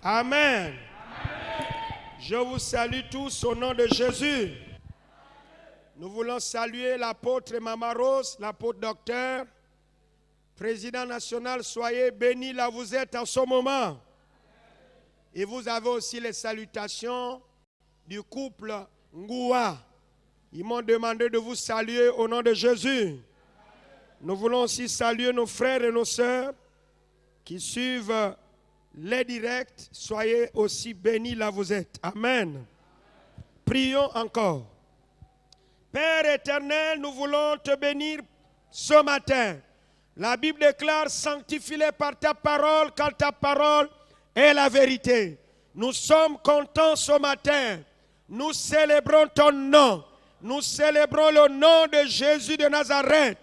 Amen. Je vous salue tous au nom de Jésus. Nous voulons saluer l'apôtre Maman Rose, l'apôtre docteur, président national, soyez bénis là où vous êtes en ce moment. Et vous avez aussi les salutations du couple Ngoua. Ils m'ont demandé de vous saluer au nom de Jésus. Nous voulons aussi saluer nos frères et nos sœurs qui suivent les directs. Soyez aussi bénis là où vous êtes. Amen. Prions encore. Père éternel, nous voulons te bénir ce matin. La Bible déclare, sanctifie-les par ta parole, car ta parole est la vérité. Nous sommes contents ce matin. Nous célébrons ton nom. Nous célébrons le nom de Jésus de Nazareth.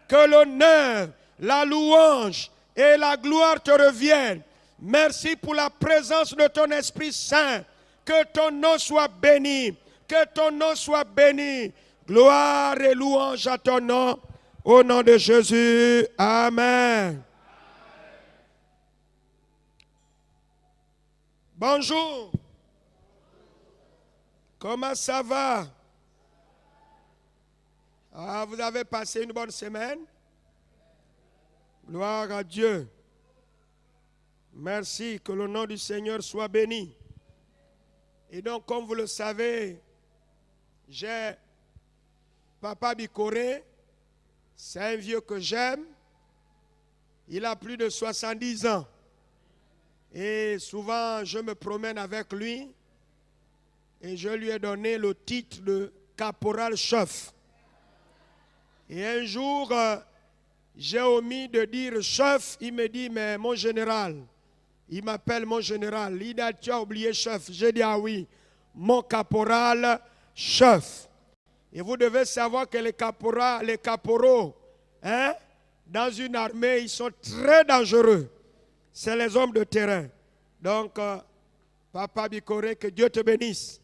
Que l'honneur, la louange et la gloire te reviennent. Merci pour la présence de ton Esprit Saint. Que ton nom soit béni. Que ton nom soit béni. Gloire et louange à ton nom. Au nom de Jésus. Amen. Bonjour. Comment ça va? Vous avez passé une bonne semaine? Gloire à Dieu. Merci, que le nom du Seigneur soit béni. Et donc, comme vous le savez, j'ai Papa Bikoré, c'est un vieux que j'aime. Il a plus de 70 ans. Et souvent, je me promène avec lui et je lui ai donné le titre de caporal-chef. Et un jour, j'ai omis de dire chef. Il me dit, mais mon général, il m'appelle mon général. Il a dit, tu as oublié chef. J'ai dit, ah oui, mon caporal-chef. Et vous devez savoir que les caporaux, hein, dans une armée, ils sont très dangereux. C'est les hommes de terrain. Donc, Papa Bikoré, que Dieu te bénisse.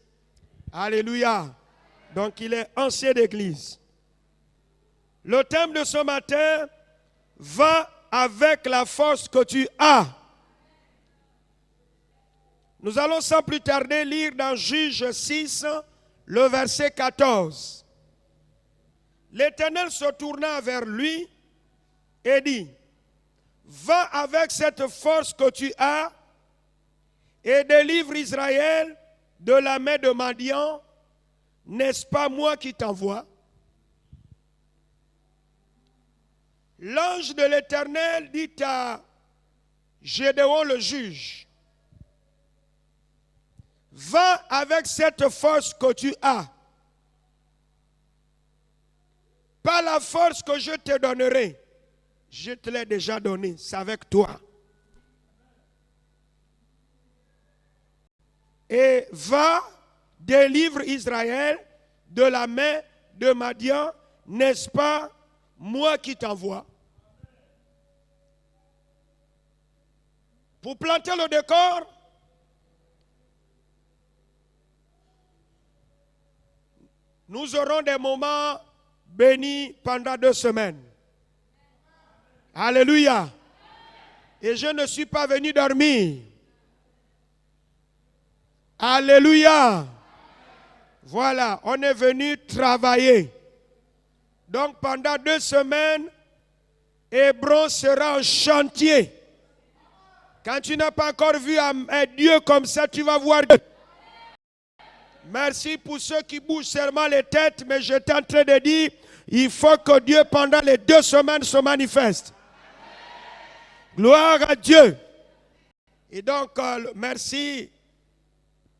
Alléluia. Donc, il est ancien d'église. Le thème de ce matin va avec la force que tu as. Nous allons sans plus tarder lire dans Juge 6, le verset 14. L'Éternel se tourna vers lui et dit, va avec cette force que tu as et délivre Israël de la main de Madian. N'est-ce pas moi qui t'envoie? L'ange de l'Éternel dit à Gédéon le juge, va avec cette force que tu as. Pas la force que je te donnerai. Je te l'ai déjà donnée. C'est avec toi. Et va, délivre Israël de la main de Madian. N'est-ce pas moi qui t'envoie? Pour planter le décor, nous aurons des moments bénis pendant 2 semaines. Alléluia. Et je ne suis pas venu dormir. Alléluia. Voilà, on est venu travailler. Donc pendant 2 semaines, Hébron sera en chantier. Quand tu n'as pas encore vu un Dieu comme ça, tu vas voir Dieu. Merci pour ceux qui bougent seulement les têtes, mais j'étais en train de dire, il faut que Dieu pendant les 2 semaines se manifeste. Gloire à Dieu. Et donc, merci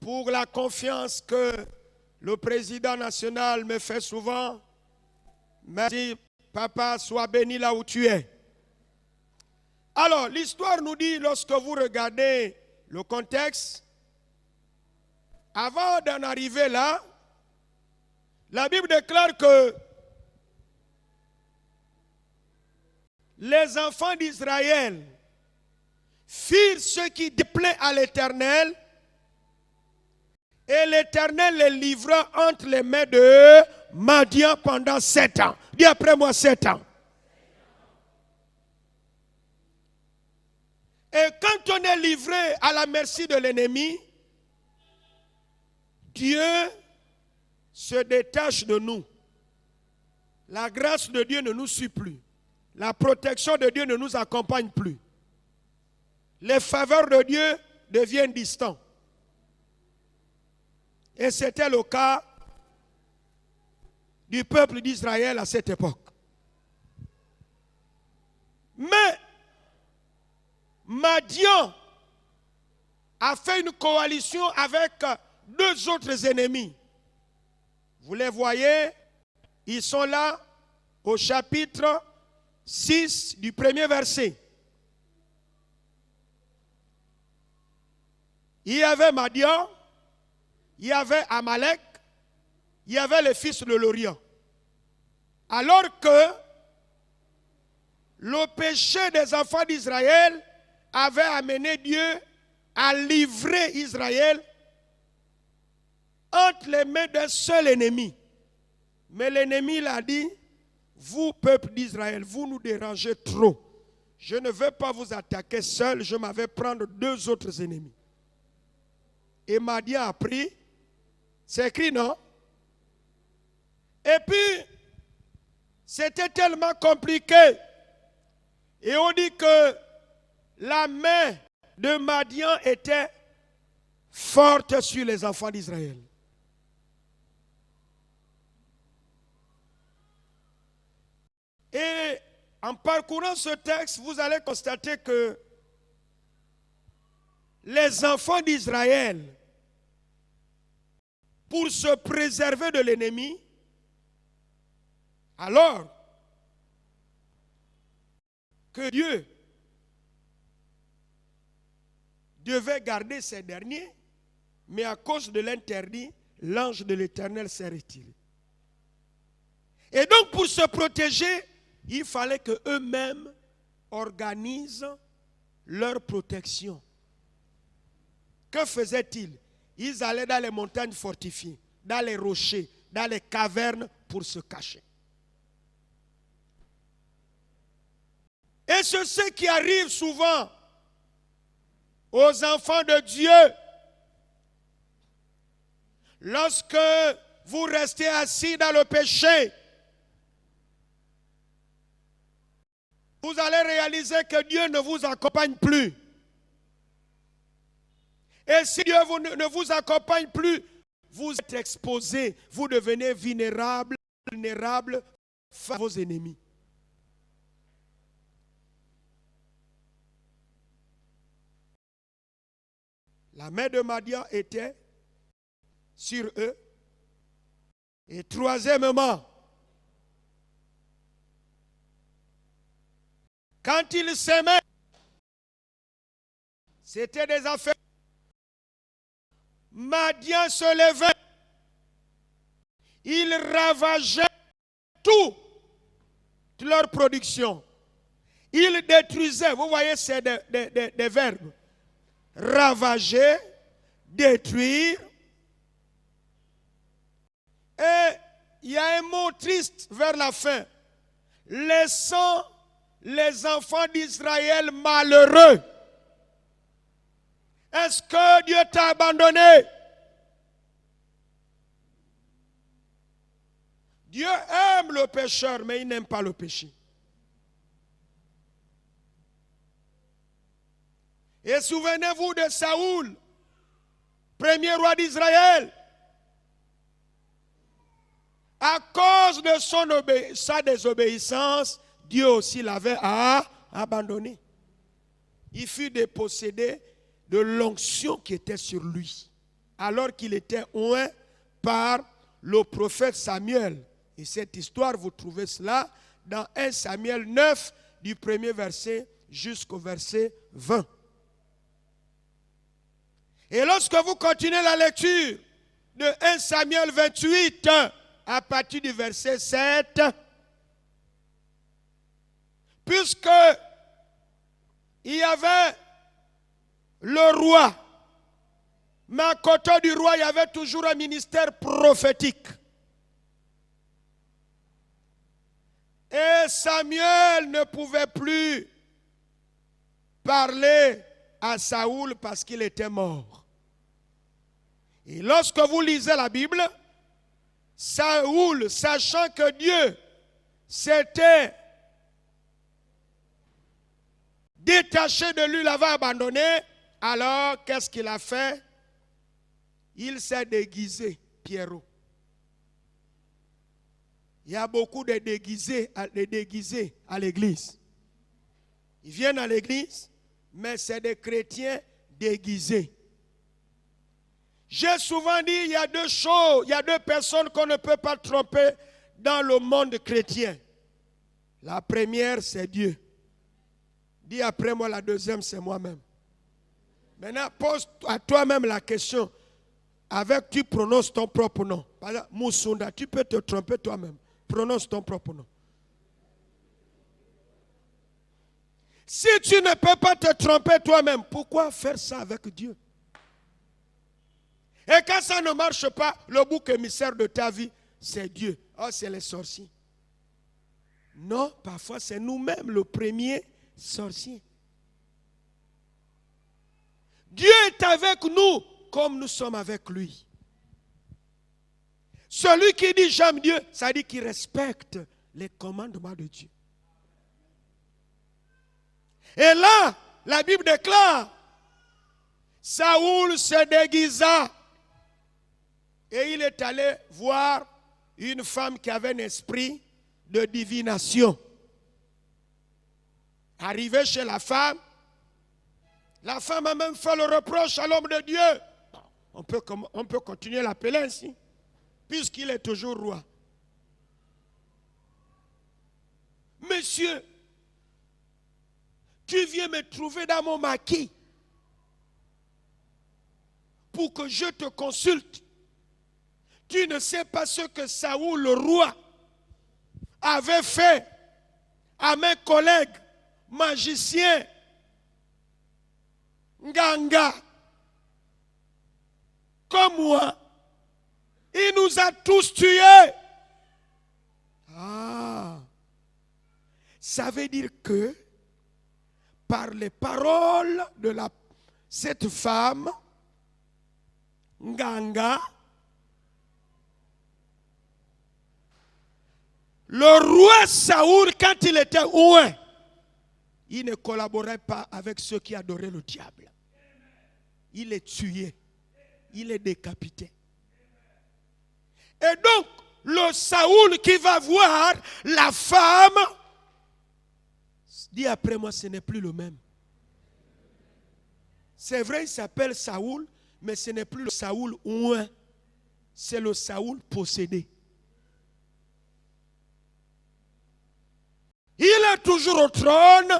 pour la confiance que le président national me fait souvent. Merci, papa, sois béni là où tu es. Alors, l'histoire nous dit, lorsque vous regardez le contexte, avant d'en arriver là, la Bible déclare que les enfants d'Israël firent ce qui déplaît à l'Éternel et l'Éternel les livra entre les mains de Madian pendant 7 ans. Dis après moi 7 ans. Et quand on est livré à la merci de l'ennemi, Dieu se détache de nous. La grâce de Dieu ne nous suit plus. La protection de Dieu ne nous accompagne plus. Les faveurs de Dieu deviennent distantes. Et c'était le cas du peuple d'Israël à cette époque. Mais Madian a fait une coalition avec deux autres ennemis. Vous les voyez, ils sont là au chapitre 6 du premier verset. Il y avait Madian, il y avait Amalek, il y avait les fils de l'Orient. Alors que le péché des enfants d'Israël avait amené Dieu à livrer Israël entre les mains d'un seul ennemi. Mais l'ennemi l'a dit, vous, peuple d'Israël, vous nous dérangez trop. Je ne veux pas vous attaquer seul, je m'en vais prendre deux autres ennemis. Et Madian a pris, c'est écrit, non? Et puis, c'était tellement compliqué. Et on dit que la main de Madian était forte sur les enfants d'Israël. Et en parcourant ce texte, vous allez constater que les enfants d'Israël, pour se préserver de l'ennemi, alors que Dieu devait garder ces derniers, mais à cause de l'interdit, l'ange de l'Éternel s'est retiré. Et donc pour se protéger, il fallait qu'eux-mêmes organisent leur protection. Que faisaient-ils? Ils allaient dans les montagnes fortifiées, dans les rochers, dans les cavernes pour se cacher. Et c'est ce qui arrive souvent aux enfants de Dieu. Lorsque vous restez assis dans le péché, vous allez réaliser que Dieu ne vous accompagne plus. Et si Dieu ne vous accompagne plus, vous êtes exposé, vous devenez vulnérable face à vos ennemis. La main de Madian était sur eux. Et troisièmement, quand ils s'aimaient, c'était des affaires. Madian se levait. Il ravageait toute leur production. Il détruisait. Vous voyez, c'est des verbes. Ravager, détruire. Et il y a un mot triste vers la fin. Laissant les enfants d'Israël malheureux. Est-ce que Dieu t'a abandonné? Dieu aime le pécheur, mais il n'aime pas le péché. Et souvenez-vous de Saoul, premier roi d'Israël. À cause de sa désobéissance, Dieu aussi l'avait abandonné. Il fut dépossédé de l'onction qui était sur lui, alors qu'il était oint par le prophète Samuel. Et cette histoire, vous trouvez cela dans 1 Samuel 9, du premier verset jusqu'au verset 20. Et lorsque vous continuez la lecture de 1 Samuel 28, à partir du verset 7, puisque il y avait le roi, mais à côté du roi, il y avait toujours un ministère prophétique. Et Samuel ne pouvait plus parler à Saoul parce qu'il était mort. Et lorsque vous lisez la Bible, Saoul, sachant que Dieu s'était détaché de lui, l'avait abandonné, alors qu'est-ce qu'il a fait? Il s'est déguisé, Pierrot. Il y a beaucoup de déguisés à l'église. Ils viennent à l'église, mais c'est des chrétiens déguisés. J'ai souvent dit, il y a deux choses, il y a deux personnes qu'on ne peut pas tromper dans le monde chrétien. La première, c'est Dieu. Dis après moi, la deuxième, c'est moi-même. Maintenant, pose à toi-même la question. Avec, tu prononces ton propre nom. Par exemple, Moussunda, tu peux te tromper toi-même. Prononce ton propre nom. Si tu ne peux pas te tromper toi-même, pourquoi faire ça avec Dieu? Et quand ça ne marche pas, le bouc émissaire de ta vie, c'est Dieu. Oh, c'est les sorciers. Non, parfois c'est nous-mêmes le premier sorcier. Dieu est avec nous comme nous sommes avec lui. Celui qui dit j'aime Dieu, ça dit qu'il respecte les commandements de Dieu. Et là, la Bible déclare, Saoul se déguisa et il est allé voir une femme qui avait un esprit de divination. Arrivé chez la femme a même fait le reproche à l'homme de Dieu. On peut continuer à l'appeler ainsi, puisqu'il est toujours roi. Monsieur, tu viens me trouver dans mon maquis pour que je te consulte. Tu ne sais pas ce que Saoul, le roi, avait fait à mes collègues magiciens, Nganga, comme moi. Il nous a tous tués. Ah, ça veut dire que par les paroles de cette femme, Nganga, le roi Saoul, quand il était loin, il ne collaborait pas avec ceux qui adoraient le diable. Il est tué, il est décapité. Et donc, le Saoul qui va voir la femme, dit après moi, ce n'est plus le même. C'est vrai, il s'appelle Saoul, mais ce n'est plus le Saoul ouin, c'est le Saoul possédé. Il est toujours au trône,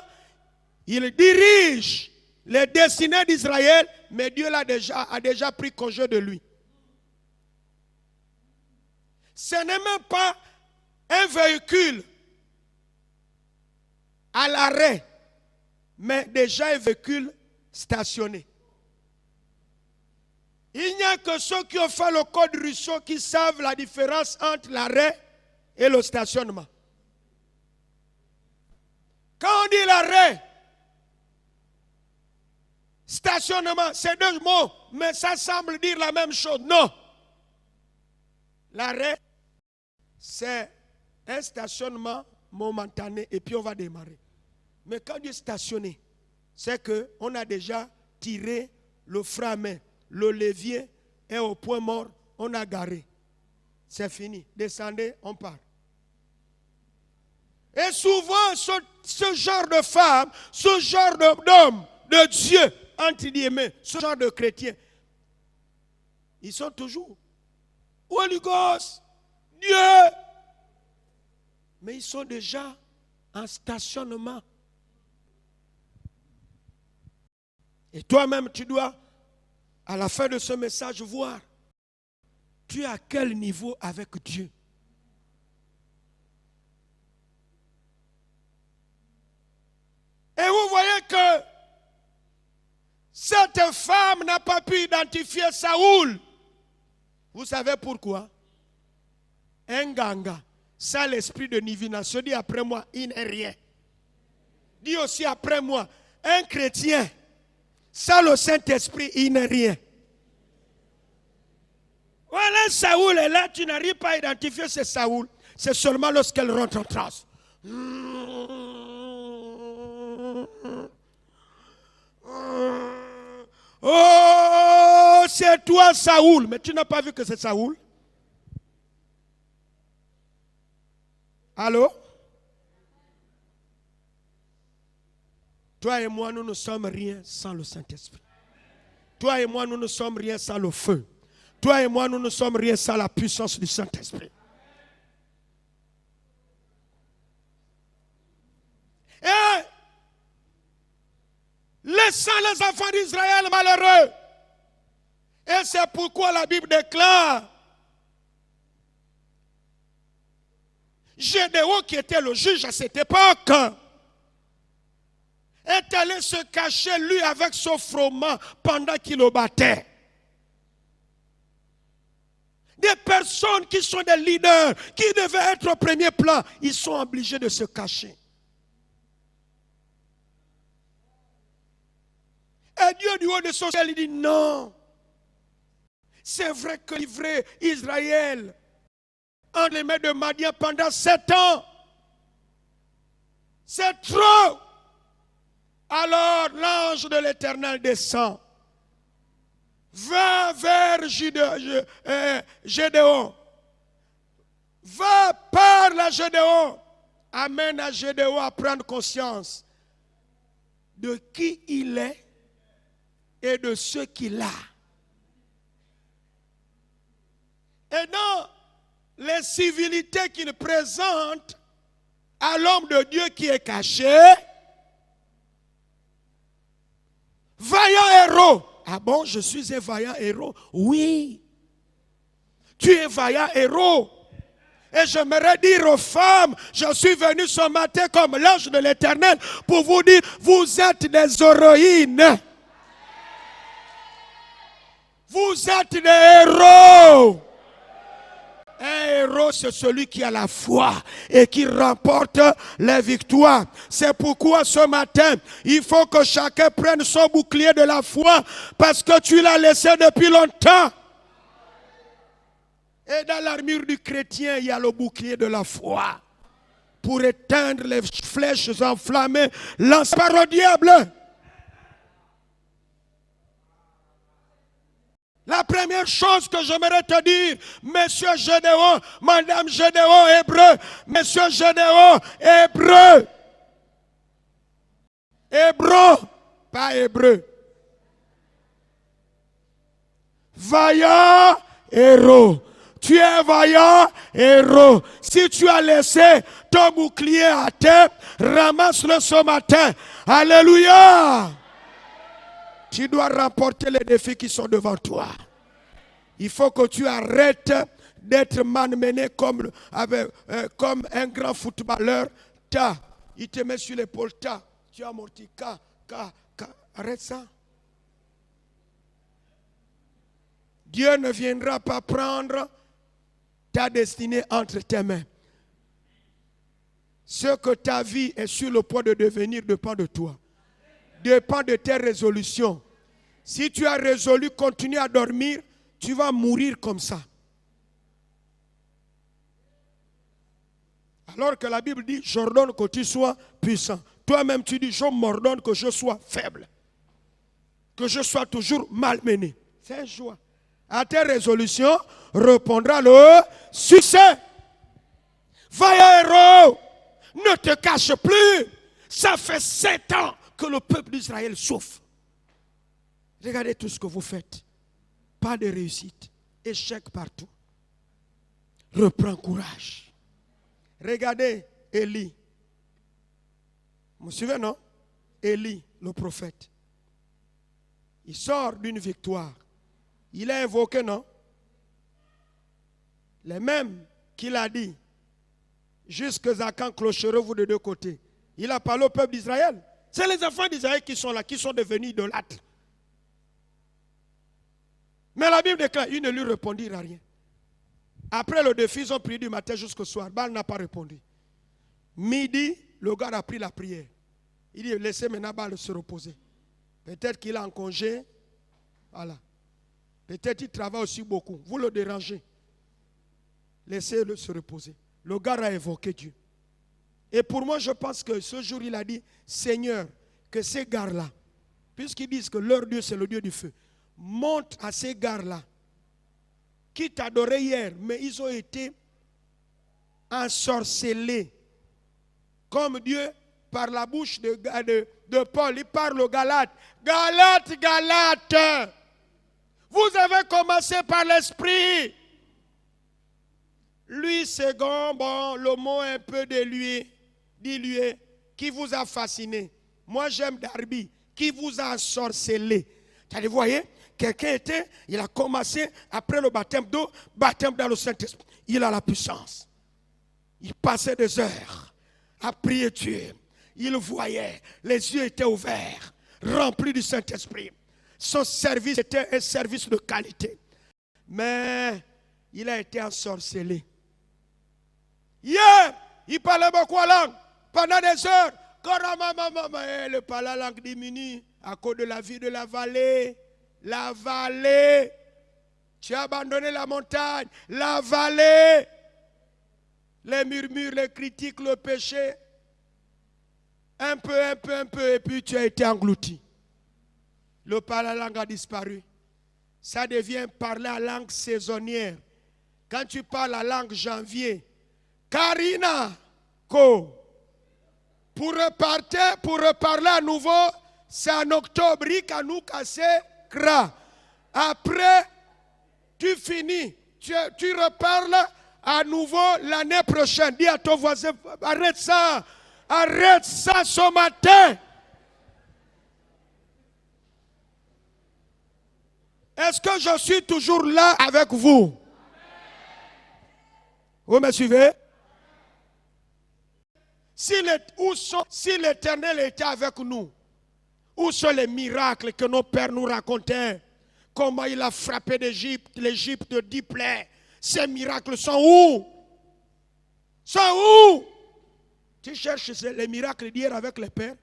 il dirige les destinées d'Israël, mais Dieu a déjà pris congé de lui. Ce n'est même pas un véhicule à l'arrêt, mais déjà un véhicule stationné. Il n'y a que ceux qui ont fait le code Rousseau qui savent la différence entre l'arrêt et le stationnement. Quand on dit l'arrêt, stationnement, c'est deux mots, mais ça semble dire la même chose. Non. L'arrêt, c'est un stationnement momentané et puis on va démarrer. Mais quand on dit stationner, c'est qu'on a déjà tiré le frein à main, le levier est au point mort, on a garé. C'est fini. Descendez, on part. Et souvent, ce genre de femme, ce genre d'homme, de Dieu, entre guillemets, ce genre de chrétiens, ils sont toujours Holy Ghost, Dieu. Mais ils sont déjà en stationnement. Et toi-même, tu dois, à la fin de ce message, voir, tu es à quel niveau avec Dieu. Et vous voyez que cette femme n'a pas pu identifier Saoul. Vous savez pourquoi? Un ganga, ça l'esprit de divination. Dis après moi, il n'est rien. Dis aussi après moi, un chrétien, sans le Saint-Esprit, il n'est rien. Voilà, Saoul est là, tu n'arrives pas à identifier c'est Saoul. C'est seulement lorsqu'elle rentre en transe. Oh, c'est toi Saoul. Mais tu n'as pas vu que c'est Saoul? Allô? Toi et moi, nous ne sommes rien sans le Saint-Esprit. Toi et moi, nous ne sommes rien sans le feu. Toi et moi, nous ne sommes rien sans la puissance du Saint-Esprit. Et laissant les enfants d'Israël malheureux. Et c'est pourquoi la Bible déclare Gédéon, qui était le juge à cette époque, est allé se cacher lui avec son froment pendant qu'il le battait. Des personnes qui sont des leaders, qui devaient être au premier plan, ils sont obligés de se cacher. Et Dieu du haut de son ciel, il dit non. C'est vrai que livrer Israël entre les mains de Madian pendant 7 ans, c'est trop. Alors l'ange de l'Éternel descend. Va vers Gédéon. Va, parle à Gédéon. Amène à Gédéon à prendre conscience de qui il est et de ce qu'il a. Et dans les civilités qu'il présente à l'homme de Dieu qui est caché, vaillant héros. Ah bon, je suis un vaillant héros? Oui. Tu es vaillant héros. Et j'aimerais dire aux femmes, je suis venu ce matin comme l'ange de l'Éternel pour vous dire, vous êtes des héroïnes. Vous êtes des héros. Un héros, c'est celui qui a la foi et qui remporte les victoires. C'est pourquoi ce matin, il faut que chacun prenne son bouclier de la foi parce que tu l'as laissé depuis longtemps. Et dans l'armure du chrétien, il y a le bouclier de la foi pour éteindre les flèches enflammées lancées par le diable. La première chose que j'aimerais te dire, monsieur Gédéon, madame Gédéon, hébreu, monsieur Gédéon, hébreu. Hébreu, pas hébreu. Vaillant héros. Tu es vaillant héros. Si tu as laissé ton bouclier à terre, ramasse-le ce matin. Alléluia. Tu dois remporter les défis qui sont devant toi. Il faut que tu arrêtes d'être malmené comme un grand footballeur. Il te met sur l'épaule. Tu as amorti. Arrête ça. Dieu ne viendra pas prendre ta destinée entre tes mains. Ce que ta vie est sur le point de devenir dépend de toi. Dépend de tes résolutions. Si tu as résolu continuer à dormir, tu vas mourir comme ça. Alors que la Bible dit, j'ordonne que tu sois puissant. Toi-même tu dis, je m'ordonne que je sois faible. Que je sois toujours malmené. C'est un choix. À tes résolutions répondra le succès. Vaillant héros, ne te cache plus. Ça fait 7 ans que le peuple d'Israël souffre. Regardez tout ce que vous faites. Pas de réussite. Échec partout. Reprends courage. Regardez Élie. Vous me suivez, non? Élie, le prophète. Il sort d'une victoire. Il a invoqué, non? Les mêmes qu'il a dit. Jusqu'à quand clocherez-vous de deux côtés? Il a parlé au peuple d'Israël. C'est les enfants d'Israël qui sont là, qui sont devenus idolâtres. Mais la Bible déclare, ils ne lui répondirent à rien. Après le défi, ils ont prié du matin jusqu'au soir. Baal n'a pas répondu. Midi, le gars a pris la prière. Il dit, laissez maintenant Bal se reposer. Peut-être qu'il est en congé. Voilà. Peut-être qu'il travaille aussi beaucoup. Vous le dérangez. Laissez-le se reposer. Le gars a évoqué Dieu. Et pour moi, je pense que ce jour, il a dit, Seigneur, que ces gars-là, puisqu'ils disent que leur Dieu, c'est le Dieu du feu, montre à ces gars-là, qui t'adoraient hier, mais ils ont été ensorcelés. Comme Dieu, par la bouche de Paul, il parle aux Galates. Galates, Galates, vous avez commencé par l'esprit. Lui, second, bon, le mot un peu dilué, qui vous a fasciné. Moi, j'aime Darby, qui vous a ensorcelé. Vous voyez, quelqu'un il a commencé après le baptême d'eau, baptême dans le Saint-Esprit. Il a la puissance. Il passait des heures à prier Dieu. Il voyait, les yeux étaient ouverts, remplis du Saint-Esprit. Son service était un service de qualité. Mais il a été ensorcelé. Hier, il parlait beaucoup en langue. Pendant des heures, le parler en langue diminue à cause de la vie de la vallée. La vallée. Tu as abandonné la montagne. La vallée. Les murmures, les critiques, le péché. Un peu, et puis tu as été englouti. Le parler en langue a disparu. Ça devient parler en langue saisonnière. Quand tu parles la langue janvier, Karina, Ko. Pour reparler à nouveau, c'est en octobre, nous casser, Kra. Après, tu finis, tu reparles à nouveau l'année prochaine. Dis à ton voisin, arrête ça ce matin. Est-ce que je suis toujours là avec vous? Vous me suivez? Si l'Éternel était avec nous, où sont les miracles que nos pères nous racontaient? Comment il a frappé l'Égypte de 10 plaies. Ces miracles sont où? Tu cherches les miracles d'hier avec les pères?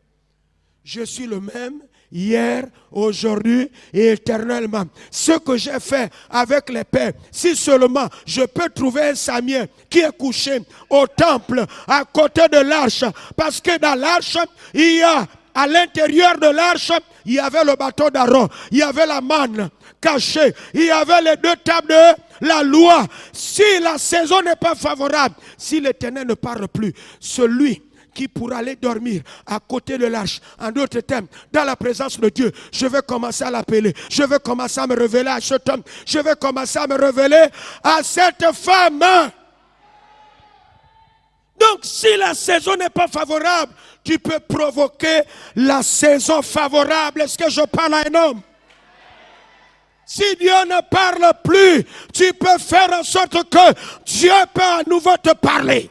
Je suis le même hier, aujourd'hui et éternellement. Ce que j'ai fait avec les pères, si seulement je peux trouver un Samuel qui est couché au temple à côté de l'arche, parce que dans l'arche, il y a à l'intérieur de l'arche, il y avait le bâton d'Aaron, il y avait la manne cachée, il y avait les 2 tables de la loi. Si la saison n'est pas favorable, si l'Éternel ne parle plus, celui qui pourra aller dormir à côté de l'arche, en d'autres termes, dans la présence de Dieu, je vais commencer à l'appeler, je vais commencer à me révéler à cet homme, je vais commencer à me révéler à cette femme. Donc si la saison n'est pas favorable, tu peux provoquer la saison favorable. Est-ce que je parle à un homme? Si Dieu ne parle plus, tu peux faire en sorte que Dieu peut à nouveau te parler.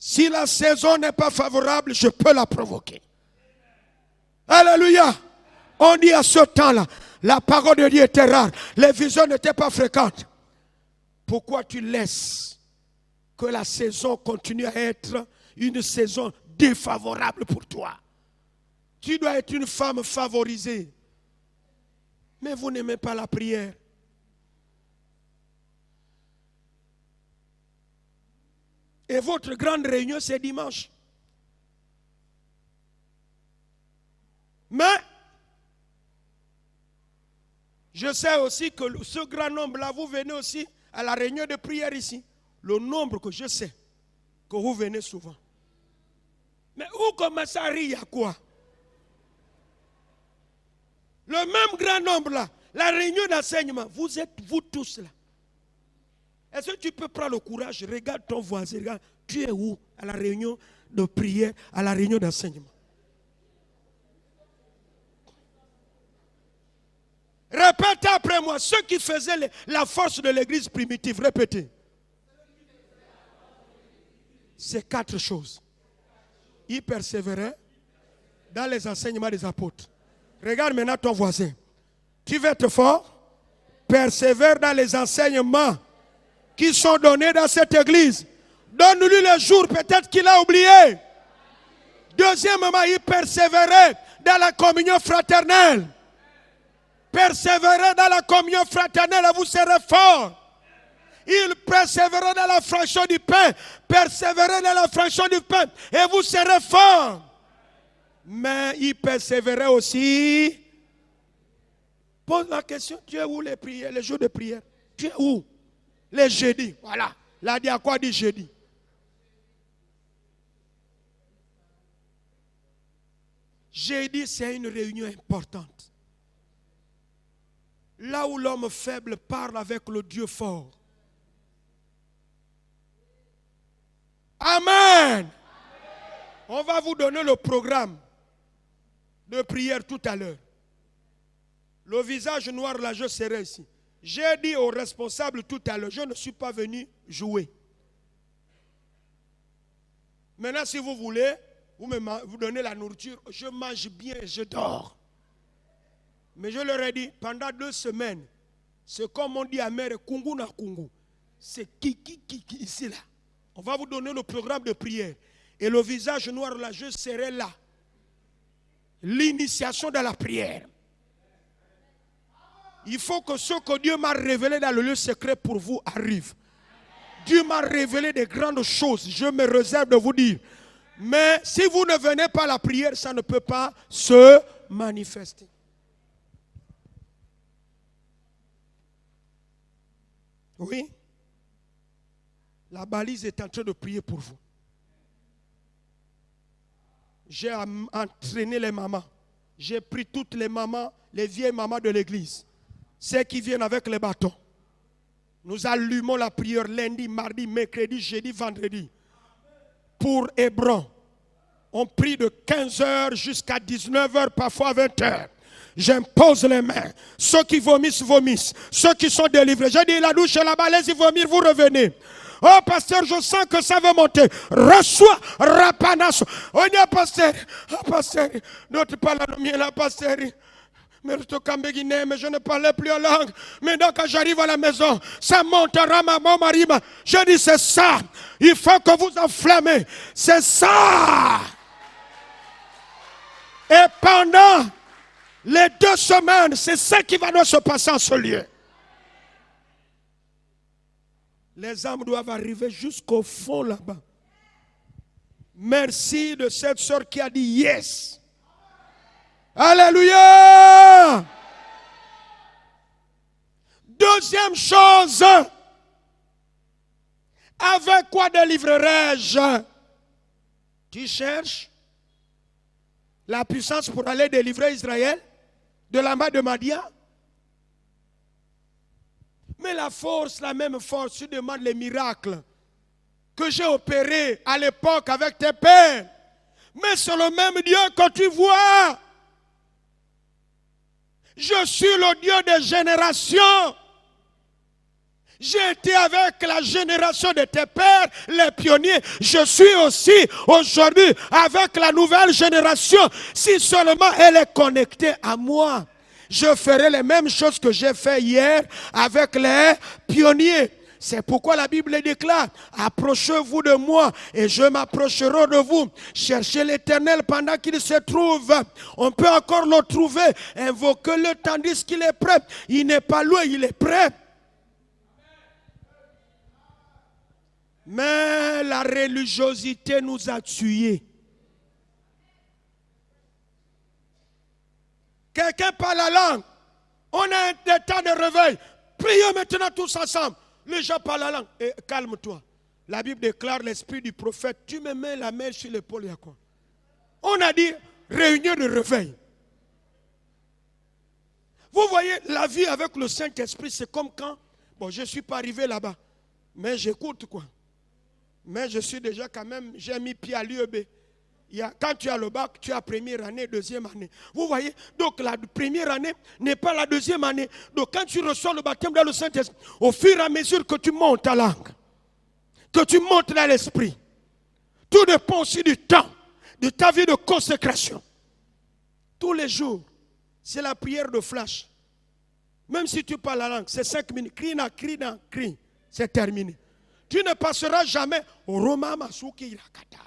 Si la saison n'est pas favorable, je peux la provoquer. Alléluia. On dit à ce temps-là, la parole de Dieu était rare. Les visions n'étaient pas fréquentes. Pourquoi tu laisses que la saison continue à être une saison défavorable pour toi? Tu dois être une femme favorisée. Mais vous n'aimez pas la prière. Et votre grande réunion, c'est dimanche. Mais, je sais aussi que ce grand nombre-là, vous venez aussi à la réunion de prière ici. Le nombre que je sais, que vous venez souvent. Mais où commence à rire à quoi? Le même grand nombre-là, la réunion d'enseignement, vous êtes vous tous là. Est-ce que tu peux prendre le courage, regarde ton voisin, regarde, tu es où? À la réunion de prière, à la réunion d'enseignement. Répète après moi, ceux qui faisaient la force de l'église primitive, répétez. C'est 4 choses. Ils persévéraient dans les enseignements des apôtres. Regarde maintenant ton voisin. Tu veux être fort? Persévère dans les enseignements qui sont donnés dans cette église. Donne-lui le jour, peut-être qu'il a oublié. Deuxièmement, il persévérait dans la communion fraternelle. Persévérez dans la communion fraternelle et vous serez forts. Il persévérait dans la fraction du pain. Persévérez dans la fraction du pain et vous serez forts. Mais il persévérait aussi. Pose la question, tu es où les prières, les jours de prière? Tu es où? Les jeudis, voilà. La diacre dit jeudi. Jeudi, c'est une réunion importante. Là où l'homme faible parle avec le Dieu fort. Amen. On va vous donner le programme de prière tout à l'heure. Le visage noir là, je serai ici. J'ai dit aux responsables tout à l'heure, je ne suis pas venu jouer. Maintenant, si vous voulez, vous donnez la nourriture, je mange bien et je dors. Mais je leur ai dit, pendant 2 semaines, c'est comme on dit à mère, Kungu na Kungu. C'est qui ici là. On va vous donner le programme de prière. Et le visage noir là, je serai là. L'initiation de la prière. Il faut que ce que Dieu m'a révélé dans le lieu secret pour vous arrive. Dieu m'a révélé des grandes choses. Je me réserve de vous dire. Mais si vous ne venez pas à la prière, ça ne peut pas se manifester. Oui. La balise est en train de prier pour vous. J'ai entraîné les mamans. J'ai pris toutes les mamans, les vieilles mamans de l'église. Ceux qui viennent avec les bâtons. Nous allumons la prière lundi, mardi, mercredi, jeudi, vendredi. Pour Hébron. On prie de 15h jusqu'à 19h, parfois 20h. J'impose les mains. Ceux qui vomissent, vomissent. Ceux qui sont délivrés. J'ai dit la douche et la balèze, ils vomissent, vous revenez. Oh pasteur, je sens que ça va monter. Reçois, rapanasso. Oh, il y a pasteur. Oh pasteur, notre parle le mien là, pasteur. Mais je ne parlais plus en langue. Maintenant quand j'arrive à la maison, ça montera ma marima. Je dis c'est ça. Il faut que vous enflammez. C'est ça. Et pendant les 2 semaines, c'est ça qui va se passer en ce lieu. Les âmes doivent arriver jusqu'au fond là-bas. Merci de cette sœur qui a dit yes. Alléluia. Deuxième chose. Avec quoi délivrerai-je? Tu cherches la puissance pour aller délivrer Israël de la main de Madian? Mais la force, la même force, tu demandes les miracles que j'ai opérés à l'époque avec tes pères. Mais c'est le même Dieu que tu vois. Je suis le Dieu des générations. J'ai été avec la génération de tes pères, les pionniers. Je suis aussi aujourd'hui avec la nouvelle génération. Si seulement elle est connectée à moi, je ferai les mêmes choses que j'ai fait hier avec les pionniers. C'est pourquoi la Bible déclare, approchez-vous de moi et je m'approcherai de vous. Cherchez l'Éternel pendant qu'il se trouve. On peut encore le trouver. Invoquez-le tandis qu'il est prêt. Il n'est pas loin, il est prêt. Mais la religiosité nous a tués. Quelqu'un parle la langue. On a un temps de réveil. Prions maintenant tous ensemble. Les gens parlent la langue. Et calme-toi. La Bible déclare l'esprit du prophète. Tu me mets la main sur l'épaule, Yacob. On a dit réunion de réveil. Vous voyez, la vie avec le Saint-Esprit, c'est comme quand, bon, je ne suis pas arrivé là-bas, mais j'écoute quoi. Mais je suis déjà quand même, j'ai mis pied à l'UEB. Quand tu as le bac, tu as première année, deuxième année. Vous voyez, donc la première année n'est pas la deuxième année. Donc quand tu reçois le baptême dans le Saint-Esprit, au fur et à mesure que tu montes ta langue, que tu montes dans l'esprit, tout dépend aussi du temps, de ta vie de consécration. Tous les jours, c'est la prière de flash. Même si tu parles la langue, c'est 5 minutes. Crie, c'est terminé. Tu ne passeras jamais au Roma Masuki Rakata.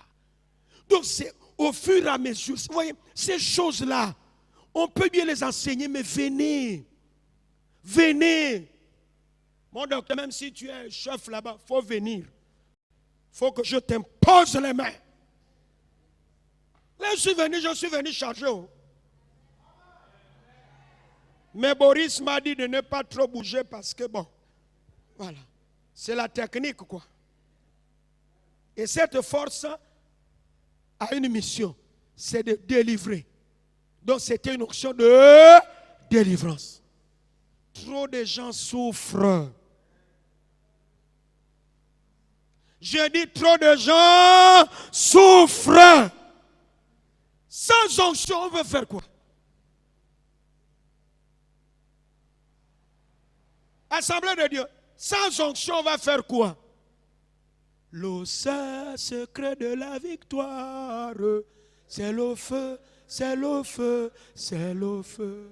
Donc c'est au fur et à mesure. Vous voyez, ces choses-là, on peut bien les enseigner, mais venez. Venez. Mon docteur, même si tu es un chef là-bas, il faut venir. Il faut que je t'impose les mains. Là, je suis venu charger. Mais Boris m'a dit de ne pas trop bouger parce que bon, voilà. C'est la technique, quoi. Et cette force a une mission, c'est de délivrer. Donc c'était une option de délivrance. Trop de gens souffrent. Je dis trop de gens souffrent. Sans onction, on veut faire quoi? Assemblée de Dieu, sans onction, on va faire quoi? Le seul secret de la victoire, c'est le feu, c'est le feu, c'est le feu.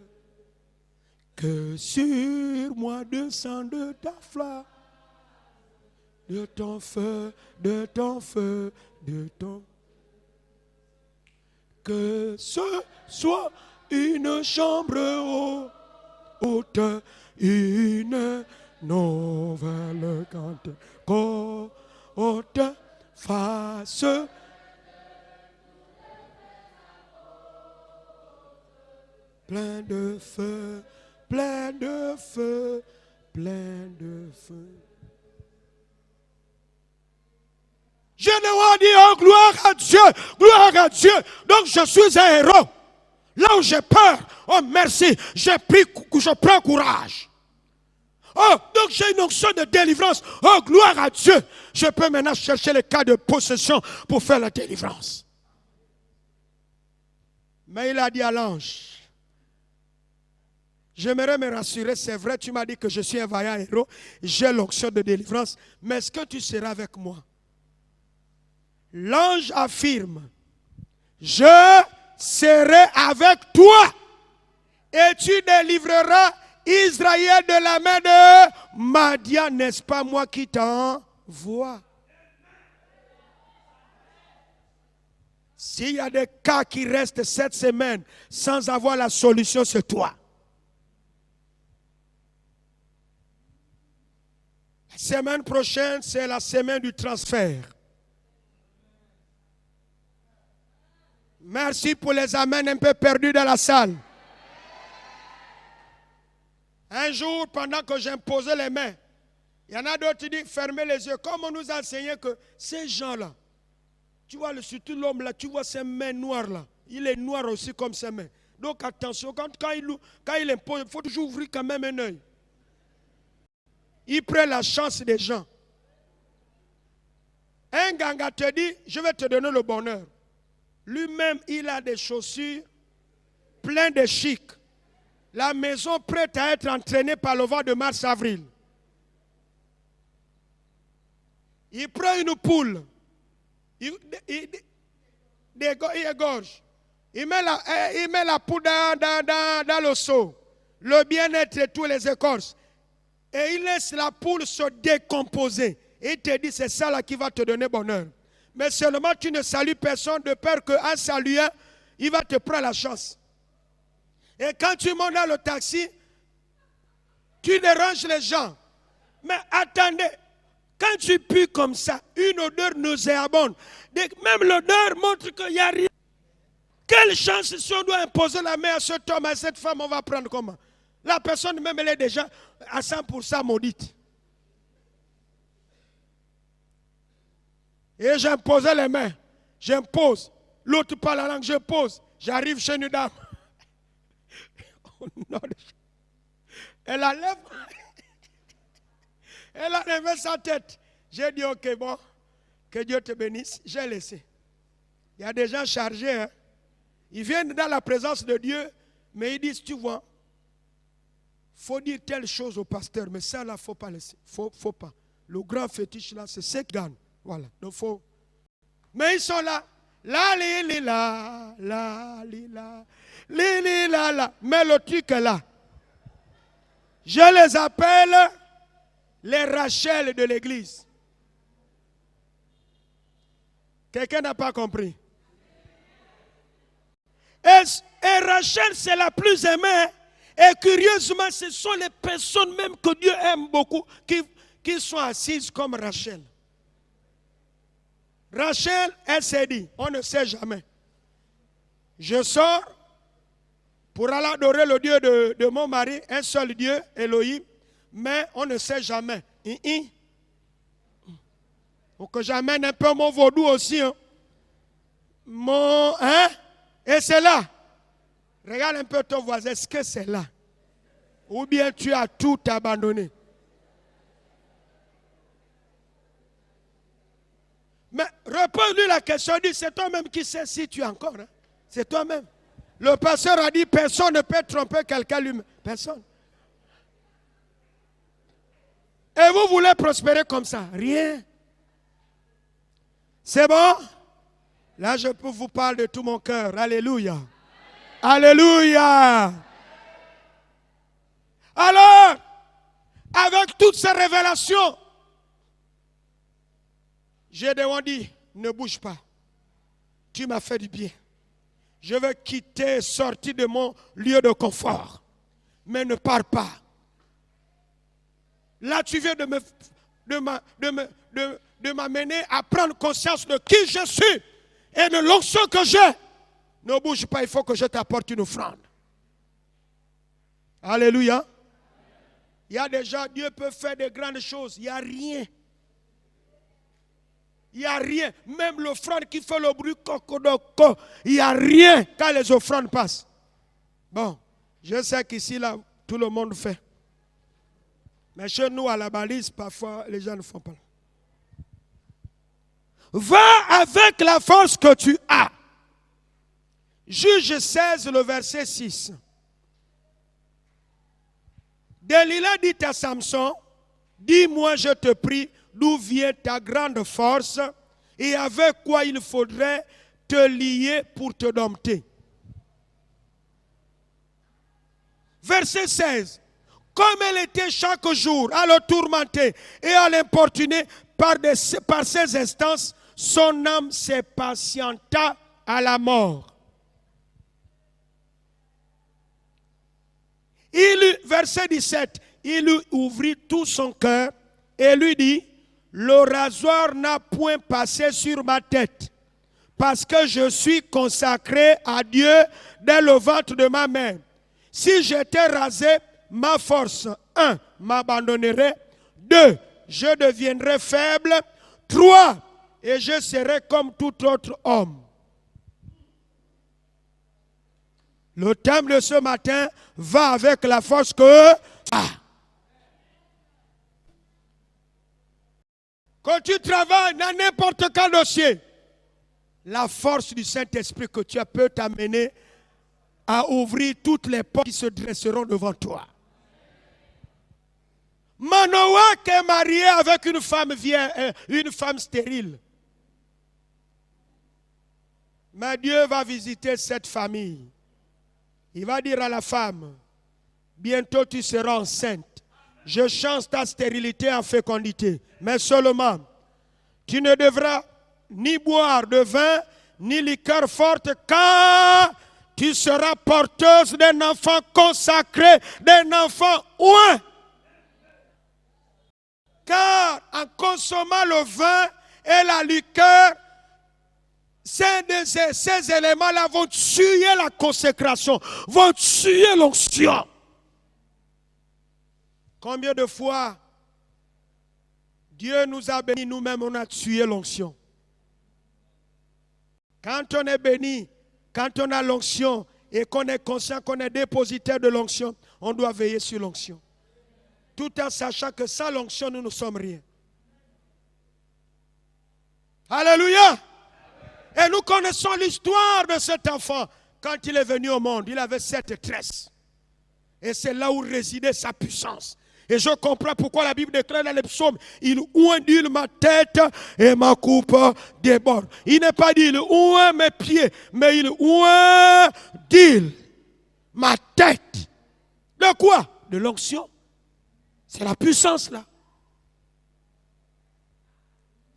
Que sur moi descende ta flamme, de ton feu, de ton feu, de ton... Que ce soit une chambre haute, une nouvelle cantine, haute face. Plein de feu, plein de feu, plein de feu. Je ne vais dire oh, gloire à Dieu, gloire à Dieu. Donc je suis un héros. Là où j'ai peur, oh merci, je prends courage. Oh, donc j'ai une onction de délivrance. Oh, gloire à Dieu. Je peux maintenant chercher les cas de possession pour faire la délivrance. Mais il a dit à l'ange, j'aimerais me rassurer, c'est vrai, tu m'as dit que je suis un vaillant héros, j'ai l'onction de délivrance, mais est-ce que tu seras avec moi? L'ange affirme, je serai avec toi et tu délivreras Israël de la main de Madian, n'est-ce pas moi qui t'envoie? S'il y a des cas qui restent cette semaine sans avoir la solution, c'est toi. La semaine prochaine, c'est la semaine du transfert. Merci pour les amens un peu perdus dans la salle. Un jour, pendant que j'imposais les mains, il y en a d'autres qui disent fermez les yeux. Comme on nous a enseigné que ces gens-là, tu vois, surtout l'homme là, tu vois ses mains noires là. Il est noir aussi comme ses mains. Donc attention, quand il impose, il faut toujours ouvrir quand même un œil. Il prend la chance des gens. Un ganga te dit, je vais te donner le bonheur. Lui-même, il a des chaussures pleines de chic. La maison prête à être entraînée par le vent de mars-avril. Il prend une poule. Il égorge. Il met la poule dans le seau. Le bien-être et tous les écorces. Et il laisse la poule se décomposer. Et il te dit, c'est ça là qui va te donner bonheur. Mais seulement tu ne salues personne de peur qu'en saluant, il va te prendre la chance. Et quand tu montes dans le taxi, tu déranges les gens. Mais attendez, quand tu pues comme ça, une odeur nauséabonde, même l'odeur montre qu'il n'y a rien. Quelle chance si on doit imposer la main à cet homme, à cette femme, on va prendre comment? La personne même, elle est déjà à 100% maudite. Et j'imposais les mains. J'impose. L'autre parle la langue, je pose. J'arrive chez une dame. Elle a levé sa tête. J'ai dit, ok, bon, que Dieu te bénisse. J'ai laissé. Il y a des gens chargés. Hein? Ils viennent dans la présence de Dieu, mais ils disent, tu vois, il faut dire telle chose au pasteur, mais ça là, il ne faut pas laisser. Faut pas. Le grand fétiche là, c'est ce qui gagne. Voilà. Donc, faut. Mais ils sont là. La li li la, la li la, li li la la. Mais le truc est là. Je les appelle les Rachel de l'église. Quelqu'un n'a pas compris. Et Rachel, c'est la plus aimée. Et curieusement, ce sont les personnes même que Dieu aime beaucoup qui sont assises comme Rachel. Rachel, elle s'est dit, on ne sait jamais. Je sors pour aller adorer le Dieu de mon mari, un seul Dieu, Elohim, mais on ne sait jamais. Faut que j'amène un peu mon vaudou aussi. Hein. Et c'est là. Regarde un peu ton voisin, est-ce que c'est là? Ou bien tu as tout abandonné? Mais repose-lui la question, dis, c'est toi-même qui sais si tu es encore. Hein? C'est toi-même. Le pasteur a dit, personne ne peut tromper quelqu'un lui-même. Personne. Et vous voulez prospérer comme ça? Rien. C'est bon? Là, je peux vous parler de tout mon cœur. Alléluia. Alléluia. Alors, avec toutes ces révélations, Gédéon dit, ne bouge pas. Tu m'as fait du bien. Je vais quitter, sortir de mon lieu de confort. Mais ne pars pas. Là, tu viens de m'amener à prendre conscience de qui je suis et de l'onction que j'ai. Ne bouge pas, il faut que je t'apporte une offrande. Alléluia. Il y a déjà, Dieu peut faire de grandes choses. Il n'y a rien. Il n'y a rien. Même l'offrande qui fait le bruit coco, il n'y a rien quand les offrandes passent. Bon, je sais qu'ici, là, tout le monde fait. Mais chez nous, à la balise, parfois, les gens ne font pas. Va avec la force que tu as. Juge 16, le verset 6. Delilah dit à Samson, dis-moi, je te prie, d'où vient ta grande force et avec quoi il faudrait te lier pour te dompter. Verset 16. Comme elle était chaque jour à le tourmenter et à l'importuner par ses instances, son âme s'impatienta à la mort. Verset 17, il lui ouvrit tout son cœur et lui dit, le rasoir n'a point passé sur ma tête, parce que je suis consacré à Dieu dès le ventre de ma mère. Si j'étais rasé, ma force, 1, m'abandonnerait, 2, je deviendrais faible, 3, et je serais comme tout autre homme. Le thème de ce matin va avec la force que tu as. Quand tu travailles dans n'importe quel dossier, la force du Saint-Esprit que tu as peut t'amener à ouvrir toutes les portes qui se dresseront devant toi. Manoah qui est marié avec une femme stérile. Mais Dieu va visiter cette famille. Il va dire à la femme, bientôt tu seras enceinte. Je change ta stérilité en fécondité. Mais seulement, tu ne devras ni boire de vin, ni liqueur forte, car tu seras porteuse d'un enfant consacré, d'un enfant oint. Car en consommant le vin et la liqueur, ces éléments-là vont tuer la consécration, vont tuer l'onction. Combien de fois Dieu nous a bénis, nous-mêmes on a tué l'onction. Quand on est béni, quand on a l'onction et qu'on est conscient qu'on est dépositaire de l'onction, on doit veiller sur l'onction. Tout en sachant que sans l'onction, nous ne sommes rien. Alléluia! Et nous connaissons l'histoire de cet enfant. Quand il est venu au monde, il avait 7 tresses. Et c'est là où résidait sa puissance. Et je comprends pourquoi la Bible déclare dans les psaumes, il oindule ma tête et ma coupe déborde. Il n'est pas dit, il oint mes pieds, mais il oindule ma tête. De quoi? De l'onction. C'est la puissance là.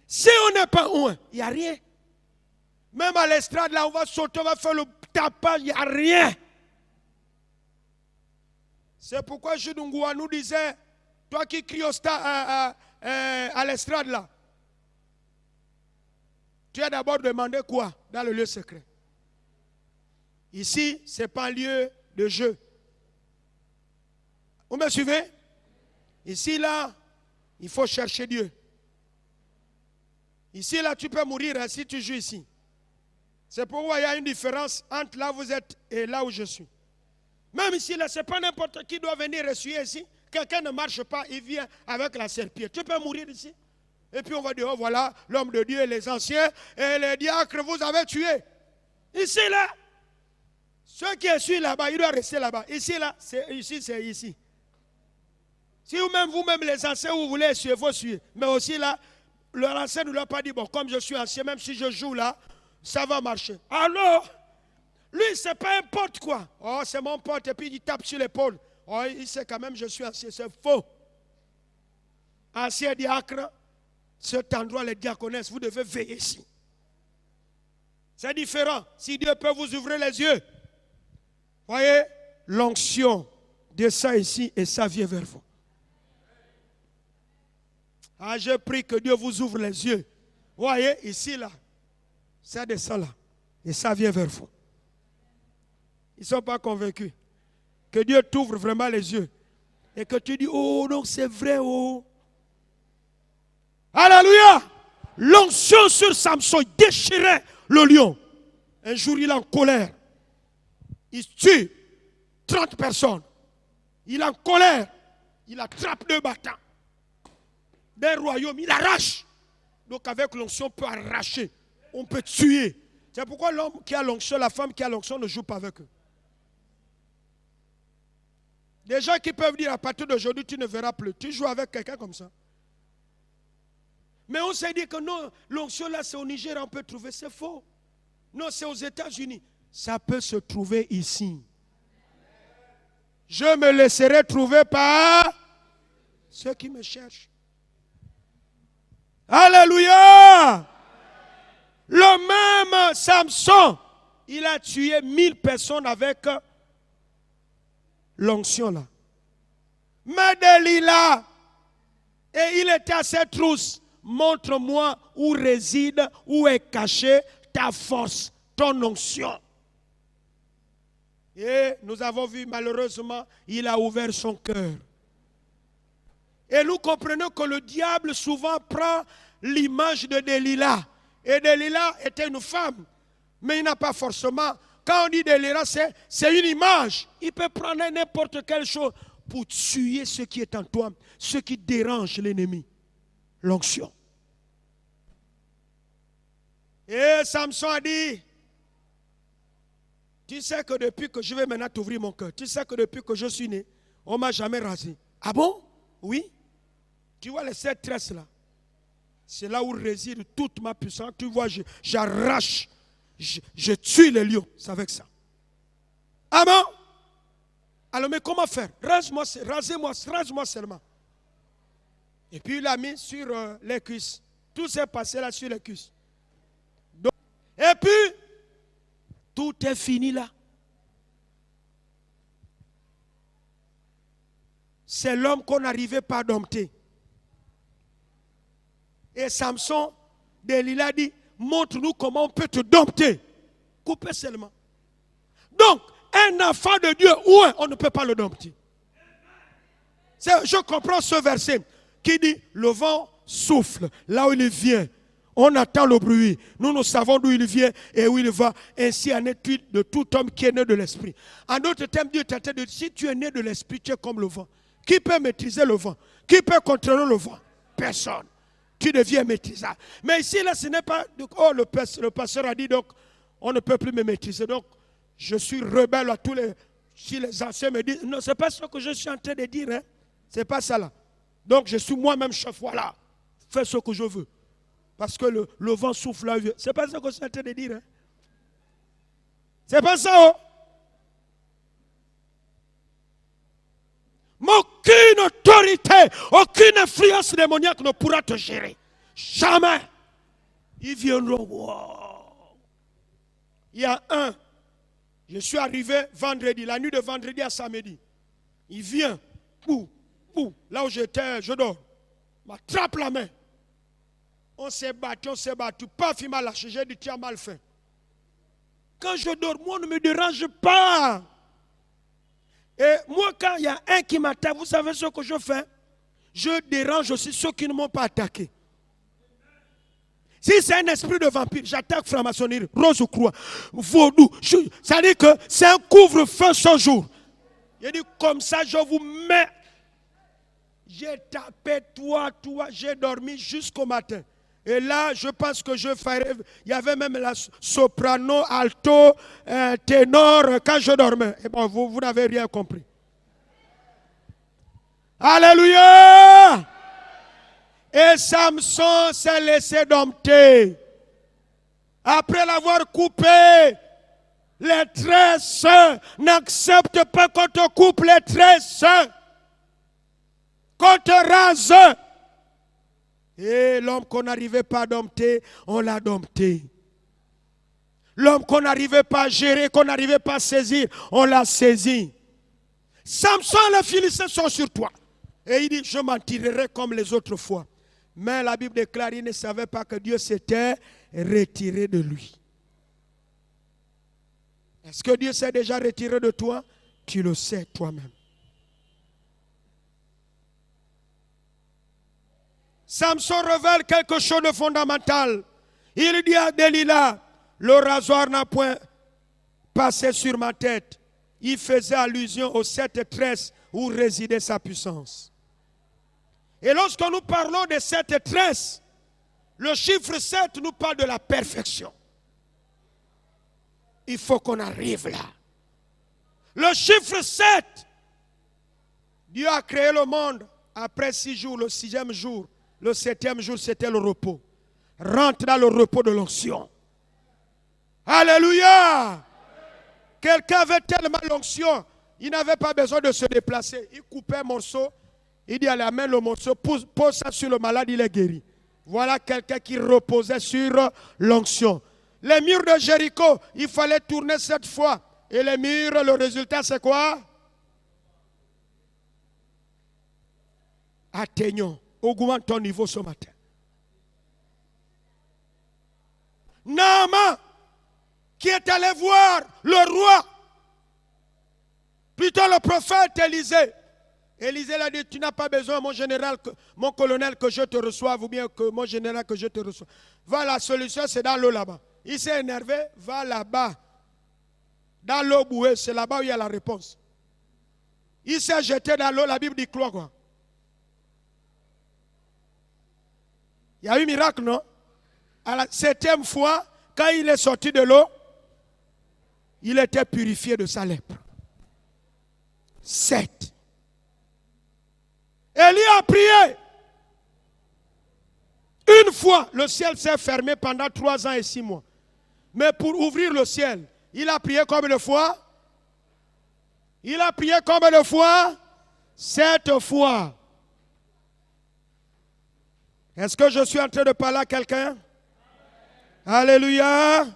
Si on n'est pas oint, il n'y a rien. Même à l'estrade, là, on va sauter, on va faire le tapage, il n'y a rien. C'est pourquoi Jules Ngoua nous disait, toi qui cries à l'estrade là, tu as d'abord demandé quoi dans le lieu secret? Ici, ce n'est pas un lieu de jeu. Vous me suivez? Ici, là, il faut chercher Dieu. Ici, là, tu peux mourir hein, si tu joues ici. C'est pourquoi il y a une différence entre là où vous êtes et là où je suis. Même ici, là, ce n'est pas n'importe qui doit venir essuyer ici. Quelqu'un ne marche pas, il vient avec la serpillère. Tu peux mourir ici. Et puis on va dire, oh voilà, l'homme de Dieu et les anciens et les diacres, vous avez tué. Ici, là, ceux qui essuient là-bas, ils doivent rester là-bas. Ici, là, c'est ici, c'est ici. Si vous-même les anciens, vous voulez essuyer, il faut essuyer. Mais aussi là, leur ancien ne leur a pas dit, bon, comme je suis ancien, même si je joue là, ça va marcher. Alors, lui, c'est pas un pote, quoi. Oh, c'est mon pote, et puis il tape sur l'épaule. Oh, il sait quand même, je suis ancien, c'est faux. Ancien diacre, cet endroit, les diaconesses, vous devez veiller ici. C'est différent. Si Dieu peut vous ouvrir les yeux, voyez, l'onction descend ici et ça vient vers vous. Ah, je prie que Dieu vous ouvre les yeux. Voyez, ici, là, ça descend là et ça vient vers vous. Ils ne sont pas convaincus que Dieu t'ouvre vraiment les yeux et que tu dis, oh non, c'est vrai, oh. Alléluia! L'onction sur Samson déchirait le lion. Un jour, il est en colère. Il tue 30 personnes. Il est en colère. Il attrape 2 bâtons. D'un royaume, il arrache. Donc avec l'onction, on peut arracher. On peut tuer. C'est pourquoi l'homme qui a l'onction, la femme qui a l'onction ne joue pas avec eux. Des gens qui peuvent dire à partir d'aujourd'hui, tu ne verras plus. Tu joues avec quelqu'un comme ça. Mais on s'est dit que non, l'onction là, c'est au Niger, on peut trouver. C'est faux. Non, c'est aux États-Unis. Ça peut se trouver ici. Je me laisserai trouver par ceux qui me cherchent. Alléluia! Le même Samson, il a tué 1000 personnes avec l'onction là. Mais Delilah, et il était à cette trousse. Montre-moi où réside, où est cachée ta force, ton onction. Et nous avons vu malheureusement, il a ouvert son cœur. Et nous comprenons que le diable souvent prend l'image de Delilah. Et Delilah était une femme, mais il n'a pas forcément. Quand on dit Delilah, c'est une image. Il peut prendre n'importe quelle chose pour tuer ce qui est en toi, ce qui dérange l'ennemi. L'onction. Et Samson a dit, tu sais que depuis que je vais maintenant t'ouvrir mon cœur, tu sais que depuis que je suis né, on ne m'a jamais rasé. Ah bon? Oui. Tu vois les 7 tresses là? C'est là où réside toute ma puissance. Tu vois, j'arrache, je tue les lions. C'est avec ça. Amen. Alors mais comment faire? Rase-moi seulement. Et puis il l'a mis sur les cuisses. Tout s'est passé là sur les cuisses. Donc, et puis, tout est fini là. C'est l'homme qu'on n'arrivait pas à dompter. Et Samson, Delilah dit, montre-nous comment on peut te dompter. Couper seulement. Donc, un enfant de Dieu, on ne peut pas le dompter. Je comprends ce verset qui dit, le vent souffle là où il vient. On attend le bruit. Nous savons d'où il vient et où il va. Ainsi en est-il de tout homme qui est né de l'esprit. En d'autres termes, Dieu t'a dit, si tu es né de l'esprit, tu es comme le vent. Qui peut maîtriser le vent? Qui peut contrôler le vent? Personne. Tu deviens maîtrisable. Mais ici, là, ce n'est pas... Oh, le pasteur a dit, donc, on ne peut plus me maîtriser. Donc, je suis rebelle à tous les... Si les anciens me disent... Non, ce n'est pas ce que je suis en train de dire. Hein. Ce n'est pas ça, là. Donc, je suis moi-même chef. Voilà. Fais ce que je veux. Parce que le vent souffle là. Ce n'est pas ça que je suis en train de dire. Hein. Ce n'est pas ça, oh. Mais aucune autorité, aucune influence démoniaque ne pourra te gérer. Jamais. Ils viendront. Wow. Il y a un Je suis arrivé vendredi, la nuit de vendredi à samedi. Il vient, là où j'étais, je dors. M'attrape la main. On s'est battu. Paf, il m'a lâché. J'ai dit, tu as mal fait. Quand je dors, moi, on ne me dérange pas. Et moi, quand il y a un qui m'attaque, vous savez ce que je fais? Je dérange aussi ceux qui ne m'ont pas attaqué. Si c'est un esprit de vampire, j'attaque franc-maçonnerie, rose ou croix, vaudou. Ça dit que c'est un couvre-feu ce jour. Je dis comme ça, je vous mets. J'ai tapé toi, j'ai dormi jusqu'au matin. Et là, je pense que je ferais. Il y avait même la soprano, alto, ténor quand je dormais. Et bon, vous n'avez rien compris. Alléluia! Et Samson s'est laissé dompter. Après l'avoir coupé les tresses, n'accepte pas qu'on te coupe les tresses, qu'on te rase. Et l'homme qu'on n'arrivait pas à dompter, on l'a dompté. L'homme qu'on n'arrivait pas à gérer, qu'on n'arrivait pas à saisir, on l'a saisi. Samson, les Philistins sont sur toi. Et il dit, je m'en tirerai comme les autres fois. Mais la Bible déclare, il ne savait pas que Dieu s'était retiré de lui. Est-ce que Dieu s'est déjà retiré de toi? Tu le sais toi-même. Samson révèle quelque chose de fondamental. Il dit à Delilah, le rasoir n'a point passé sur ma tête. Il faisait allusion aux 7 tresses où résidait sa puissance. Et lorsque nous parlons de 7 tresses, le chiffre 7 nous parle de la perfection. Il faut qu'on arrive là. Le chiffre 7, Dieu a créé le monde après 6 jours, le 6e jour. Le 7e jour, c'était le repos. Rentre dans le repos de l'onction. Alléluia! Quelqu'un avait tellement l'onction, il n'avait pas besoin de se déplacer. Il coupait un morceau, il dit, allez, amène le morceau, pose ça sur le malade, il est guéri. Voilà quelqu'un qui reposait sur l'onction. Les murs de Jéricho, il fallait tourner 7 fois. Et les murs, le résultat, c'est quoi? Atteignons, augmente ton niveau ce matin. Naaman, qui est allé voir le roi, plutôt le prophète Élisée. Élisée l'a dit, tu n'as pas besoin, mon général, mon colonel, que je te reçoive, ou bien que mon général, que je te reçoive. Va, la solution, c'est dans l'eau là-bas. Il s'est énervé, va là-bas. Dans l'eau bouée, c'est là-bas où il y a la réponse. Il s'est jeté dans l'eau, la Bible dit quoi? Il y a eu miracle, non? À la 7e fois, quand il est sorti de l'eau, il était purifié de sa lèpre. 7. Élie a prié. Une fois, le ciel s'est fermé pendant 3 ans et 6 mois. Mais pour ouvrir le ciel, il a prié combien de fois? Il a prié combien de fois? 7 fois. Est-ce que je suis en train de parler à quelqu'un? Alléluia.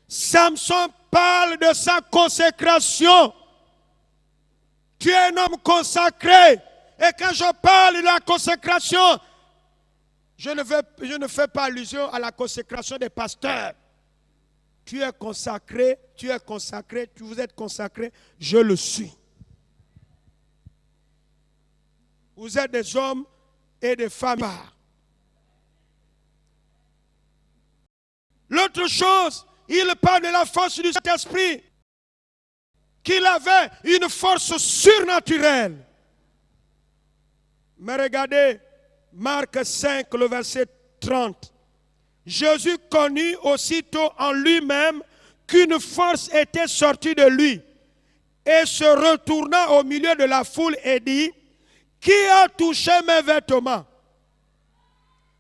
Samson parle de sa consécration. Tu es un homme consacré. Et quand je parle de la consécration, je ne fais pas allusion à la consécration des pasteurs. Tu es consacré, vous êtes consacré, je le suis. Vous êtes des hommes et des femmes. L'autre chose, il parle de la force du Saint-Esprit. Qu'il avait une force surnaturelle. Mais regardez, Marc 5, le verset 30. Jésus connut aussitôt en lui-même qu'une force était sortie de lui et se retourna au milieu de la foule et dit, qui a touché mes vêtements?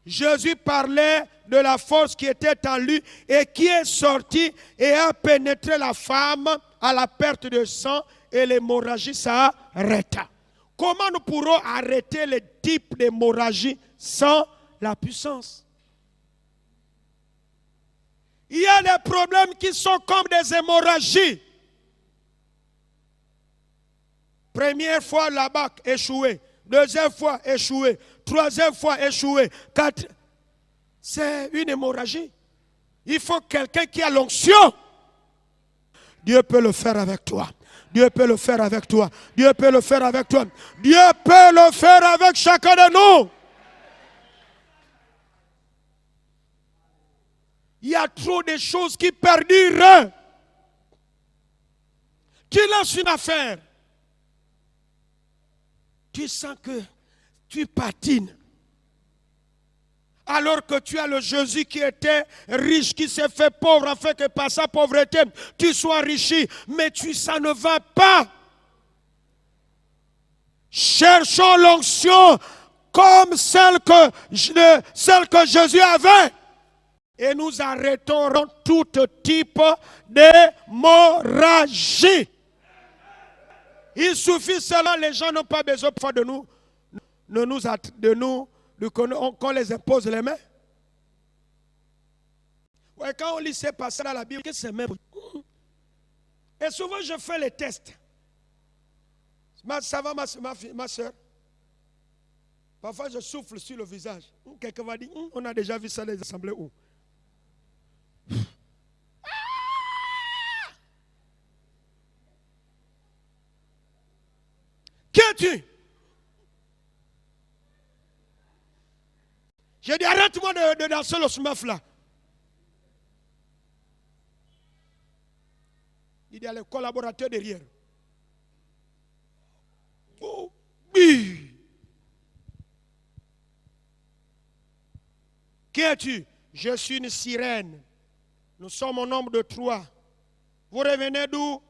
Jésus parlait de la force qui était en lui et qui est sortie et a pénétré la femme à la perte de sang et l'hémorragie s'arrêta. Comment nous pourrons arrêter les types d'hémorragie sans la puissance? Il y a des problèmes qui sont comme des hémorragies. Première fois là-bas, échoué. Deuxième fois, échoué. Troisième fois, échoué. C'est une hémorragie. Il faut quelqu'un qui a l'onction. Dieu peut le faire avec toi. Dieu peut le faire avec toi. Dieu peut le faire avec toi. Dieu peut le faire avec chacun de nous. Il y a trop de choses qui perdurent. Tu lances une affaire. Tu sens que tu patines. Alors que tu as le Jésus qui était riche, qui s'est fait pauvre, afin que par sa pauvreté, tu sois enrichi. Mais ça ne va pas. Cherchons l'onction comme celle que Jésus avait. Et nous arrêtons tout type d'hémorragie. Il suffit seulement, les gens n'ont pas besoin de nous, qu'on les impose les mains. Ouais, quand on lit ces passages dans la Bible, que c'est même. Et souvent je fais les tests. Ça va ma soeur? Parfois je souffle sur le visage. Quelqu'un va dire, on a déjà vu ça dans les assemblées où? Qui es-tu? J'ai dit, arrête-moi de danser le smurf là. Il y a les collaborateurs derrière. Oh, oui. Qui es-tu? Je suis une sirène. Nous sommes au nombre de 3. Vous revenez d'où?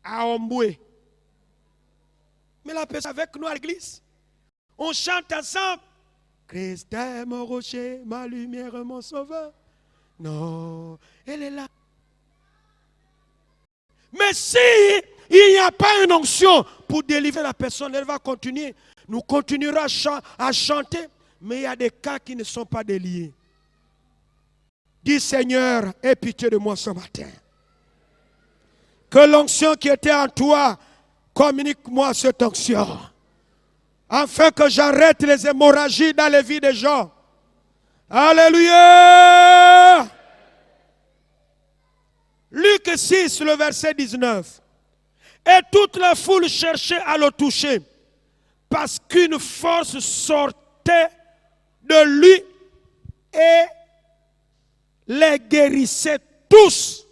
À Omboué. Mais la personne avec nous à l'église. On chante ensemble. Christ est mon rocher, ma lumière, mon sauveur. Non, elle est là. Mais si il n'y a pas une onction pour délivrer la personne, elle va continuer. Nous continuerons à chanter, mais il y a des cas qui ne sont pas déliés. Dis Seigneur, aie pitié de moi ce matin. Que l'onction qui était en toi, communique-moi cette onction. Afin que j'arrête les hémorragies dans les vies des gens. Alléluia. Luc 6, le verset 19. Et toute la foule cherchait à le toucher, parce qu'une force sortait de lui et les guérissait tous.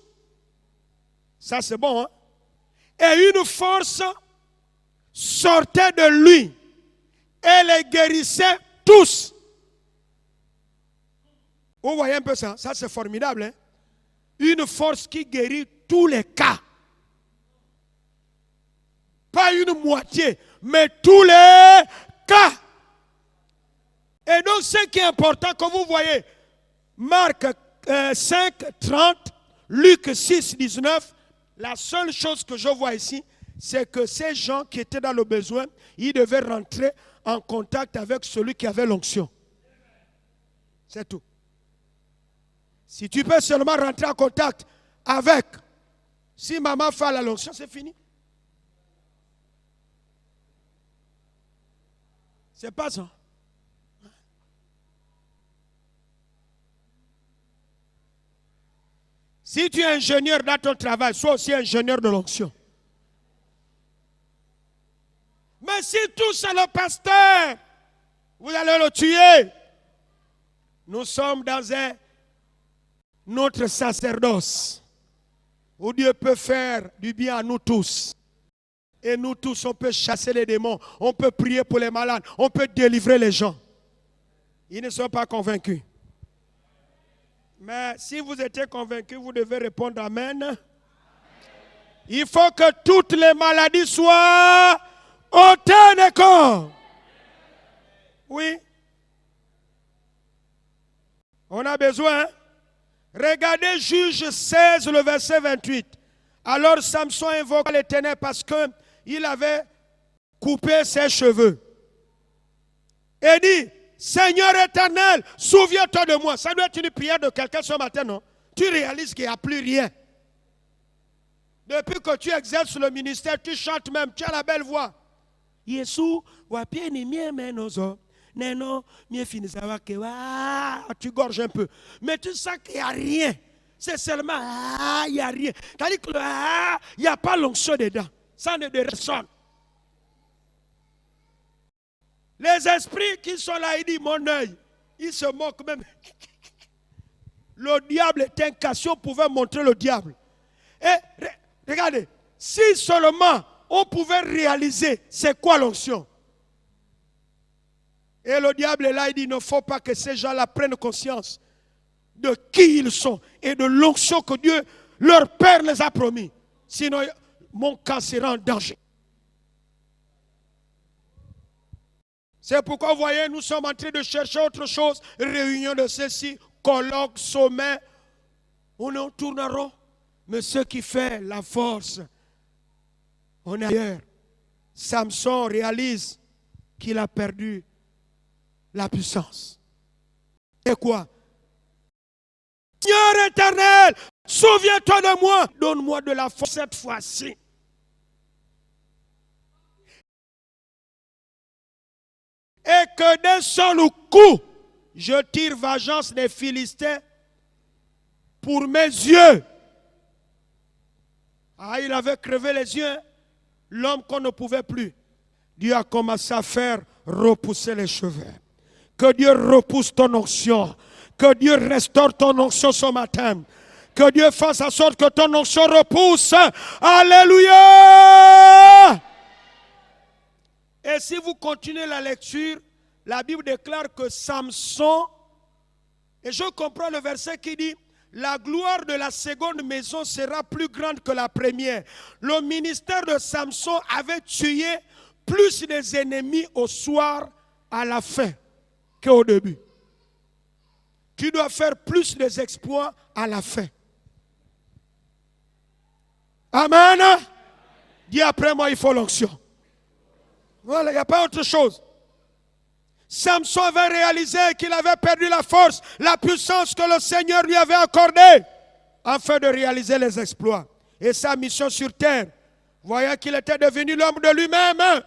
Ça c'est bon, hein? Et une force sortait de lui et les guérissait tous. Vous voyez un peu ça? Ça c'est formidable, hein? Une force qui guérit tous les cas. Pas une moitié, mais tous les cas. Et donc ce qui est important, comme vous voyez, Marc 5, 30, Luc 6, 19, la seule chose que je vois ici, c'est que ces gens qui étaient dans le besoin, ils devaient rentrer en contact avec celui qui avait l'onction. C'est tout. Si tu peux seulement rentrer en contact avec, si maman fait la l'onction, c'est fini. C'est pas ça. Si tu es ingénieur dans ton travail, sois aussi ingénieur de l'onction. Mais si touche le pasteur, vous allez le tuer. Nous sommes dans notre sacerdoce où Dieu peut faire du bien à nous tous. Et nous tous, on peut chasser les démons, on peut prier pour les malades, on peut délivrer les gens. Ils ne sont pas convaincus. Mais si vous étiez convaincus, vous devez répondre Amen. Il faut que toutes les maladies soient ôtées des corps. Oui. On a besoin. Regardez Juge 16, le verset 28. Alors Samson invoqua l'Éternel parce qu'il avait coupé ses cheveux. Et dit, Seigneur éternel, souviens-toi de moi. Ça doit être une prière de quelqu'un ce matin, non? tu réalises qu'il n'y a plus rien. Depuis que tu exerces le ministère, tu chantes même, tu as la belle voix. Yesu, tu gorges un peu. Mais tu sens qu'il n'y a rien. C'est seulement, il n'y a rien. C'est-à-dire qu'il n'y a pas l'onction dedans. Ça ne ressonne. Les esprits qui sont là, ils disent, mon œil, ils se moquent même. Le diable est un cassé, on pouvait montrer le diable. Et regardez, si seulement on pouvait réaliser c'est quoi l'onction. Et le diable est là, il dit, il ne faut pas que ces gens-là prennent conscience de qui ils sont et de l'onction que Dieu, leur Père, les a promis. Sinon, mon cas sera en danger. C'est pourquoi, vous voyez, nous sommes en train de chercher autre chose. Réunion de ceci, colloque, sommet. On en tourneront. Mais ce qui fait la force, on est ailleurs. Samson réalise qu'il a perdu la puissance. Et quoi? Seigneur éternel, souviens-toi de moi. Donne-moi de la force cette fois-ci. Et que d'un seul coup, je tire vengeance des Philistins pour mes yeux. Ah, il avait crevé les yeux, l'homme qu'on ne pouvait plus. Dieu a commencé à faire repousser les cheveux. Que Dieu repousse ton onction. Que Dieu restaure ton onction ce matin. Que Dieu fasse en sorte que ton onction repousse. Alléluia! Et si vous continuez la lecture, la Bible déclare que Samson, et je comprends le verset qui dit, la gloire de la seconde maison sera plus grande que la première. Le ministère de Samson avait tué plus des ennemis au soir à la fin qu'au début. Tu dois faire plus des exploits à la fin. Amen. Dis après moi, il faut l'onction. Voilà, il n'y a pas autre chose. Samson avait réalisé qu'il avait perdu la force, la puissance que le Seigneur lui avait accordée afin de réaliser les exploits. Et sa mission sur terre, voyant qu'il était devenu l'homme de lui-même,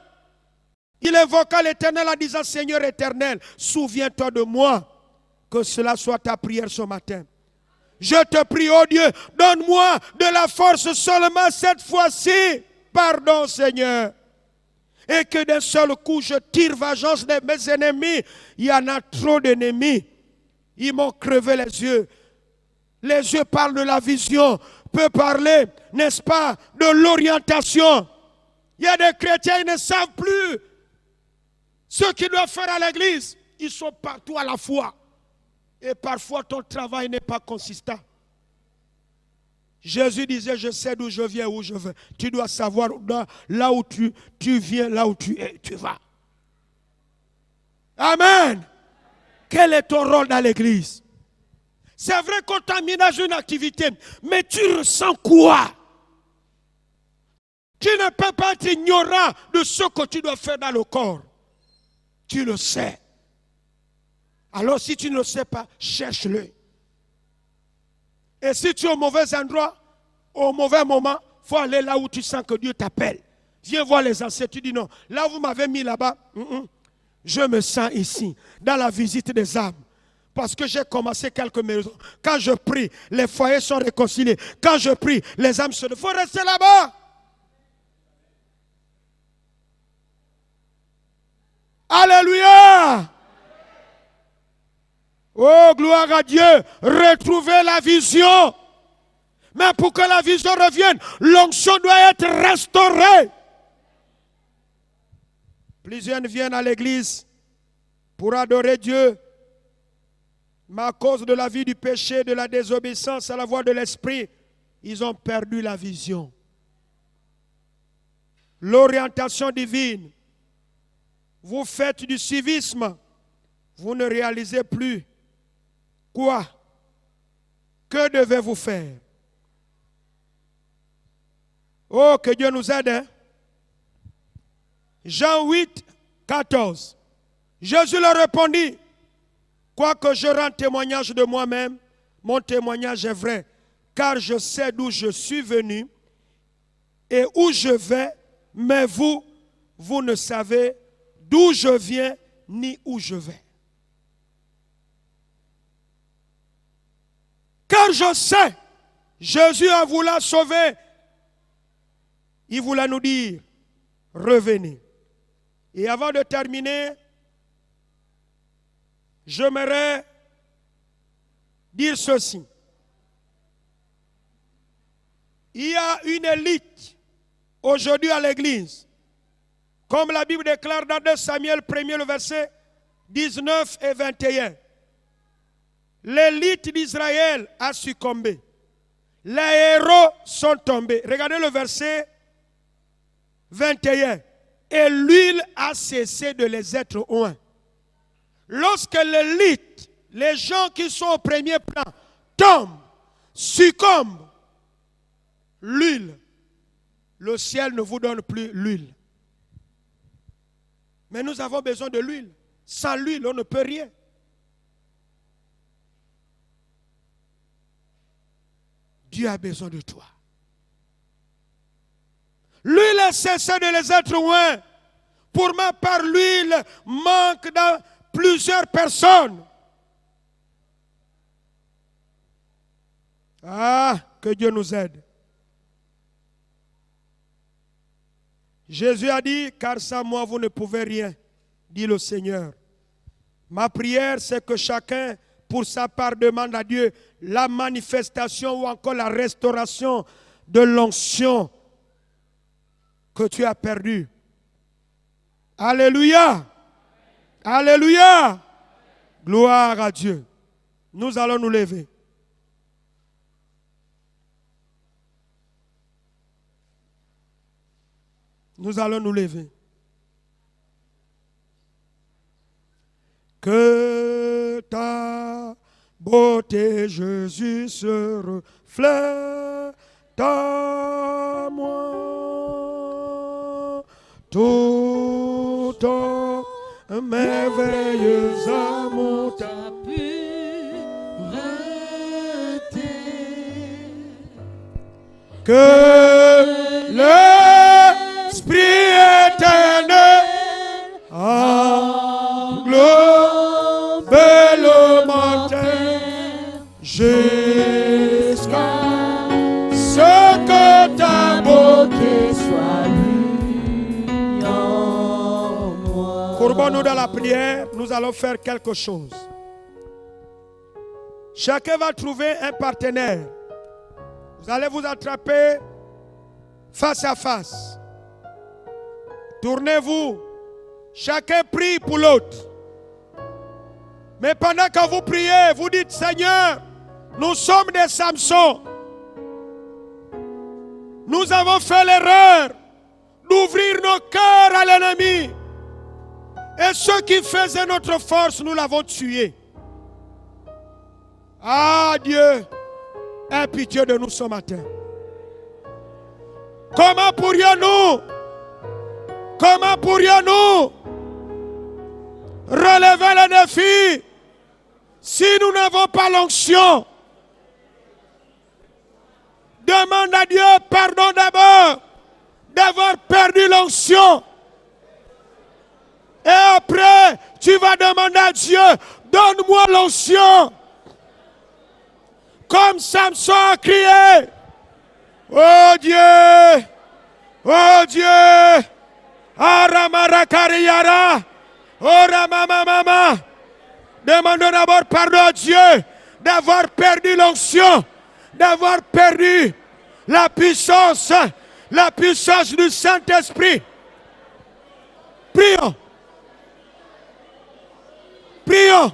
il évoqua l'Éternel en disant, Seigneur éternel, souviens-toi de moi, que cela soit ta prière ce matin. Je te prie, oh Dieu, donne-moi de la force seulement cette fois-ci. Pardon, Seigneur. Et que d'un seul coup, je tire vengeance de mes ennemis. Il y en a trop d'ennemis. Ils m'ont crevé les yeux. Les yeux parlent de la vision. Peut parler, n'est-ce pas, de l'orientation. Il y a des chrétiens, ils ne savent plus ce qu'ils doivent faire à l'église. Ils sont partout à la fois. Et parfois, ton travail n'est pas consistant. Jésus disait, je sais d'où je viens, où je vais. Tu dois savoir là où tu viens, là où tu es, tu vas. Amen. Quel est ton rôle dans l'église? C'est vrai qu'on t'a mis dans une activité, mais tu ressens quoi? Tu ne peux pas être ignorant de ce que tu dois faire dans le corps. Tu le sais. Alors si tu ne le sais pas, cherche-le. Et si tu es au mauvais endroit, au mauvais moment, il faut aller là où tu sens que Dieu t'appelle. Viens voir les anciens, tu dis non. Là où vous m'avez mis là-bas, je me sens ici, dans la visite des âmes. Parce que j'ai commencé quelques maisons. Quand je prie, les foyers sont réconciliés. Quand je prie, les âmes se... Il faut rester là-bas. Alléluia. Oh, gloire à Dieu. Retrouvez la vision. Mais pour que la vision revienne, l'onction doit être restaurée. Plusieurs viennent à l'église pour adorer Dieu. Mais à cause de la vie du péché, de la désobéissance à la voix de l'esprit, ils ont perdu la vision. L'orientation divine. Vous faites du civisme. Vous ne réalisez plus. Quoi? Que devez-vous faire? Oh, que Dieu nous aide. Hein? Jean 8, 14. Jésus leur répondit, quoique je rende témoignage de moi-même, mon témoignage est vrai, car je sais d'où je suis venu et où je vais, mais vous, vous ne savez d'où je viens ni où je vais. Car je sais, Jésus a voulu sauver. Il voulait nous dire, revenez. Et avant de terminer, j'aimerais dire ceci. Il y a une élite aujourd'hui à l'église. Comme la Bible déclare dans 2 Samuel 1er, le verset 19 et 21. L'élite d'Israël a succombé. Les héros sont tombés. Regardez le verset 21. Et l'huile a cessé de les être oints. Lorsque l'élite, les gens qui sont au premier plan, tombent, succombent, l'huile, le ciel ne vous donne plus l'huile. Mais nous avons besoin de l'huile. Sans l'huile, on ne peut rien. Dieu a besoin de toi. L'huile a cessé de les être loin. Pour ma part, l'huile manque dans plusieurs personnes. Ah, que Dieu nous aide. Jésus a dit, car sans moi vous ne pouvez rien, dit le Seigneur. Ma prière, c'est que chacun, pour sa part, demande à Dieu la manifestation ou encore la restauration de l'onction que tu as perdue. Alléluia. Alléluia. Gloire à Dieu. Nous allons nous lever. Nous allons nous lever. Que ta beauté, Jésus, se reflète à moi. Toute merveilleuse amour, ta pureté. Que l'Esprit éternel englobe le matin jusqu'à ce que ta beauté soit lue en moi. Courbons-nous dans la prière, nous allons faire quelque chose. Chacun va trouver un partenaire. Vous allez vous attraper face à face. Tournez-vous. Chacun prie pour l'autre. Mais pendant que vous priez, vous dites, Seigneur, nous sommes des Samson. Nous avons fait l'erreur d'ouvrir nos cœurs à l'ennemi. Et ce qui faisait notre force, nous l'avons tué. Ah Dieu, aie pitié de nous ce matin. Comment pourrions-nous relever le défi si nous n'avons pas l'onction? Demande à Dieu pardon d'abord d'avoir perdu l'onction. Et après, tu vas demander à Dieu, donne-moi l'onction. Comme Samson a crié, oh Dieu, oh Dieu, Aramarakariyara, oh Ramamamama. Demandons d'abord pardon à Dieu d'avoir perdu l'onction, d'avoir perdu la puissance du Saint-Esprit. Prions. Prions.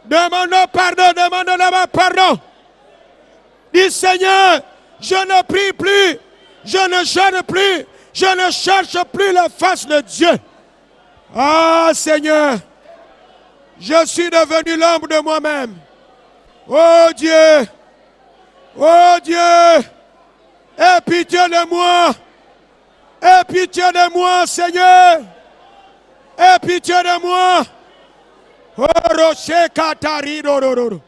Demandons d'abord pardon. Dis Seigneur, je ne prie plus, je ne jeûne plus, je ne cherche plus la face de Dieu. Ah Seigneur, je suis devenu l'ombre de moi-même. Oh Dieu, aie pitié de moi. Aie pitié de moi, Seigneur. Aie pitié de moi. Oh, rocher katari dororo.